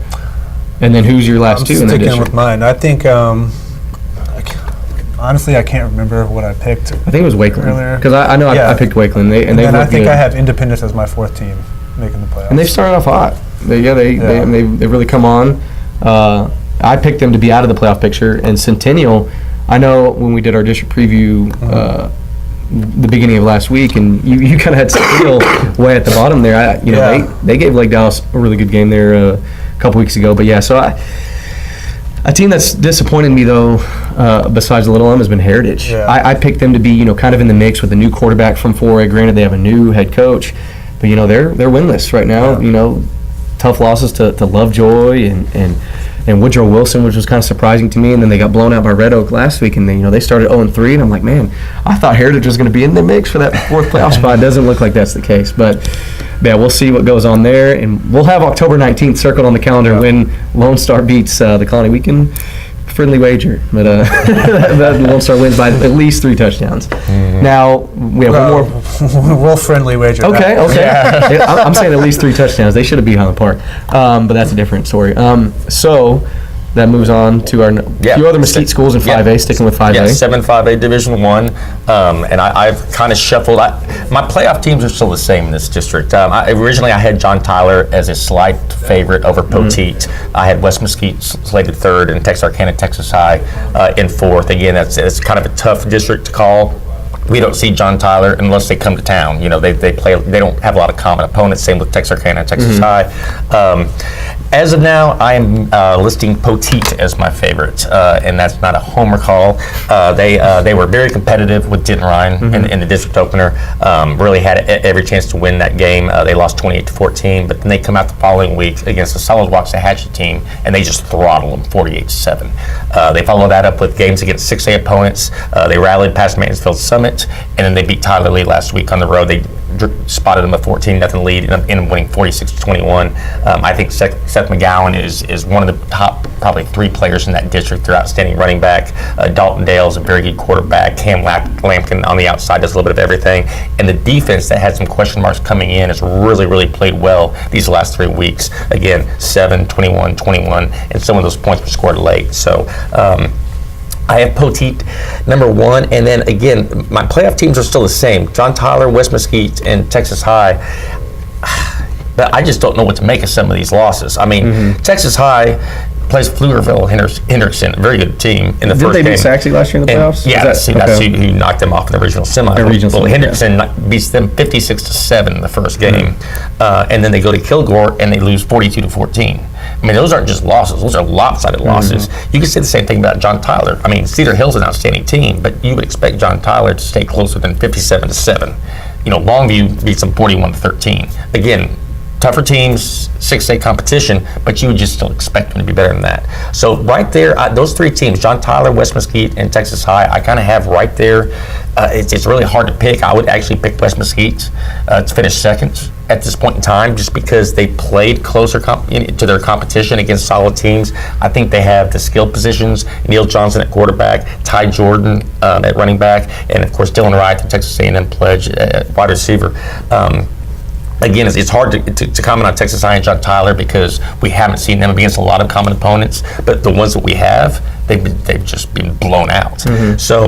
and then who's your last two in the sticking district? with mine. I think, honestly, I can't remember what I picked. I think it was Wakeland. Earlier. Because I know Yeah. I picked Wakeland. And then I looked think good. I have Independence as my fourth team making the playoffs. And they've started off hot. They've really come on. I picked them to be out of the playoff picture. And Centennial, I know when we did our district preview the beginning of last week, and you kind of had Centennial way at the bottom there. They gave Lake Dallas a really good game there a couple weeks ago. But yeah, so a team that's disappointed me though, besides the Little M, has been Heritage. Yeah. I picked them to be kind of in the mix with a new quarterback from 4A. Granted, they have a new head coach, but they're winless right now. Yeah. Tough losses to Lovejoy and Woodrow Wilson, which was kind of surprising to me. And then they got blown out by Red Oak last week, and they started 0-3. And I'm like, man, I thought Heritage was going to be in the mix for that fourth playoff spot. It doesn't look like that's the case, but yeah, we'll see what goes on there, and we'll have October 19th circled on the calendar when Lone Star beats the Colony. We can friendly wager, but that Lone Star wins by at least 3 touchdowns. Now we have one more. We'll friendly wager. Okay. that. I'm saying at least 3 touchdowns. They should have beat Highland Park, but that's a different story. So that moves on to our few other Mesquite schools in 5A, sticking with 5A. Yeah, 7 5A Division 1. And I've kind of shuffled. My playoff teams are still the same in this district. Originally, I had John Tyler as a slight favorite over Poteet. I had West Mesquite slated 3rd and Texarkana, Texas High in 4th. Again, it's kind of a tough district to call. We don't see John Tyler unless they come to town. They play. They don't have a lot of common opponents. Same with Texarkana and Texas High. As of now, I am listing Poteet as my favorite, and that's not a homer call. They were very competitive with Denton Ryan in the district opener. Really had every chance to win that game. They lost 28-14, but then they come out the following week against the Solid Waxahachie team, and they just throttle them 48-7. They followed that up with games against 6A opponents. They rallied past Mansfield Summit, and then they beat Tyler Lee last week on the road. They spotted them a 14-0 lead and ended up winning 46-21. I think Seth McGowan is one of the top probably 3 players in that district. They're outstanding running back. Dalton Dale is a very good quarterback. Cam Lampkin on the outside does a little bit of everything. And the defense that had some question marks coming in has really, really played well these last 3 weeks. Again, 7, 21, 21, and some of those points were scored late. So I have Poteet number 1, and then again, my playoff teams are still the same. John Tyler, West Mesquite, and Texas High. But I just don't know what to make of some of these losses. I mean, Texas High plays Pflugerville Hendrickson, a very good team in the first game. Did they beat Saxey last year in the playoffs? Yeah, that's who knocked them off in the regional semi. Hendrickson beats them 56-7 in the first game, and then they go to Kilgore and they lose 42-14. I mean, those aren't just losses; those are lopsided losses. You can say the same thing about John Tyler. I mean, Cedar Hill's an outstanding team, but you would expect John Tyler to stay closer than 57-7. Longview beats them 41-13. Again, tougher teams, 6A competition, but you would just still expect them to be better than that. So right there, those 3 teams, John Tyler, West Mesquite, and Texas High, I kind of have right there. It's really hard to pick. I would actually pick West Mesquite to finish second at this point in time, just because they played closer to their competition against solid teams. I think they have the skill positions: Neil Johnson at quarterback, Ty Jordan at running back, and of course Dylan Wright, the Texas A&M pledge at wide receiver. Again, it's hard to comment on Texas High and John Tyler because we haven't seen them against a lot of common opponents, but the ones that we have, they've just been blown out. So,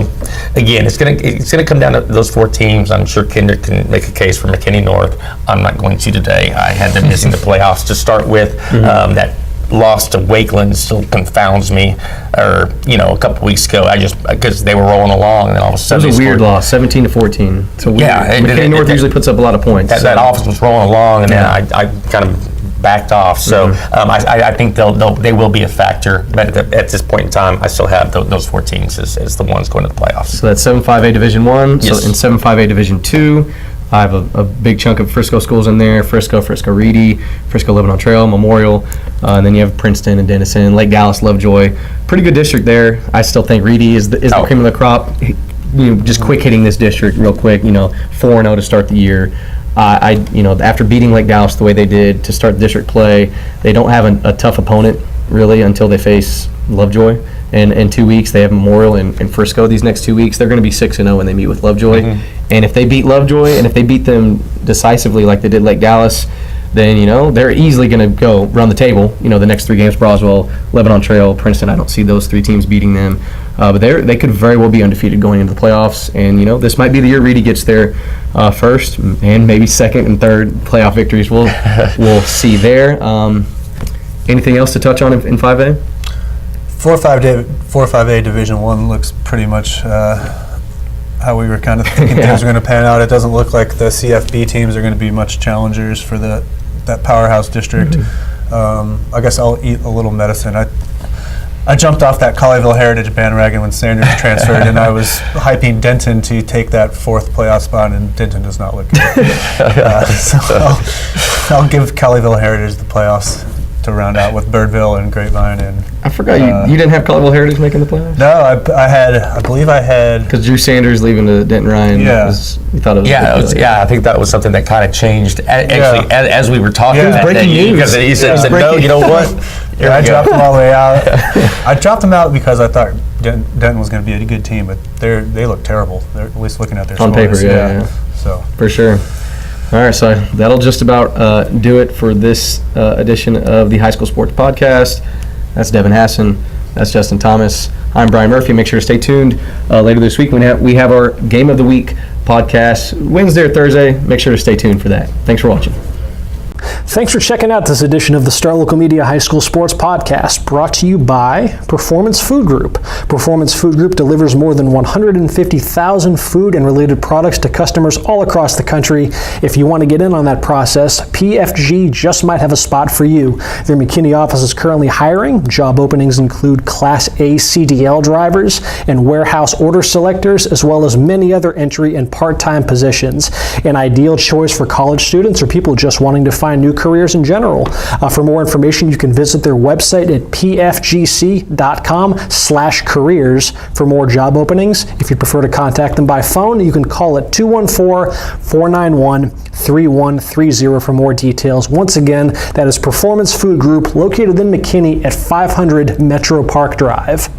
again, it's gonna come down to those 4 teams. I'm sure Kendrick can make a case for McKinney North. I'm not going to today. I had them missing the playoffs to start with. That loss to Wakeland still confounds me. Or a couple weeks ago, because they were rolling along, and then all of a sudden It was a weird loss, 17-14. So McKinney North usually puts up a lot of points. That offense was rolling along, and then I kind of backed off. So I think they will be a factor. But at this point in time, I still have those 4 teams as the ones going to the playoffs. So that's 7-5A Division 1. Yes. So in 7-5A Division 2, I have a big chunk of Frisco schools in there: Frisco Reedy, Frisco Lebanon Trail, Memorial, and then you have Princeton and Denison, Lake Dallas, Lovejoy. Pretty good district there. I still think Reedy is the cream of the crop. Just quick hitting this district real quick. 4-0 to start the year. After beating Lake Dallas the way they did to start district play, they don't have a tough opponent really until they face Lovejoy. in 2 weeks. They have Memorial and Frisco these next 2 weeks. They're going to be 6-0 when they meet with Lovejoy. And if they beat Lovejoy and if they beat them decisively like they did Lake Dallas, then, you know, they're easily going to go run the table. You know, the next 3 games, Broswell, Lebanon Trail, Princeton, I don't see those 3 teams beating them. But they could very well be undefeated going into the playoffs. And, you know, this might be the year Reedy gets there first and maybe second and third playoff victories. We'll see there. Anything else to touch on in 5A? 4-5A Division I looks pretty much how we were kind of thinking things were going to pan out. It doesn't look like the CFB teams are going to be much challengers for that powerhouse district. I guess I'll eat a little medicine. I jumped off that Colleyville Heritage bandwagon when Sanders transferred, and I was hyping Denton to take that 4th playoff spot, and Denton does not look good. So I'll give Colleyville Heritage the playoffs to round out with Birdville and Grapevine. And I forgot you didn't have Colleyville Heritage making the playoffs? No, I believe I had. Because Drew Sanders leaving to Denton Ryan. Yeah. We thought it was I think that was something that kind of changed actually as we were talking. Yeah. That Breaking day, news. because he said no, you know what? I dropped them all the way out. I dropped them out because I thought Denton was going to be a good team, but they look terrible. They're at least looking at their on scores. paper, yeah. So For sure. All right, so that'll just about do it for this edition of the High School Sports Podcast. That's Devin Hasson. That's Justin Thomas. I'm Bryan Murphy. Make sure to stay tuned later this week. We have our Game of the Week podcast Wednesday or Thursday. Make sure to stay tuned for that. Thanks for watching. Thanks for checking out this edition of the Star Local Media High School Sports Podcast, brought to you by Performance Food Group. Performance Food Group delivers more than 150,000 food and related products to customers all across the country. If you want to get in on that process, PFG just might have a spot for you. Their McKinney office is currently hiring. Job openings include Class A CDL drivers and warehouse order selectors, as well as many other entry and part-time positions. An ideal choice for college students or people just wanting to find new careers in general. For more information, you can visit their website at pfgc.com/careers for more job openings. If you prefer to contact them by phone, you can call at 214-491-3130 for more details. Once again, that is Performance Food Group, located in McKinney at 500 Metro Park Drive.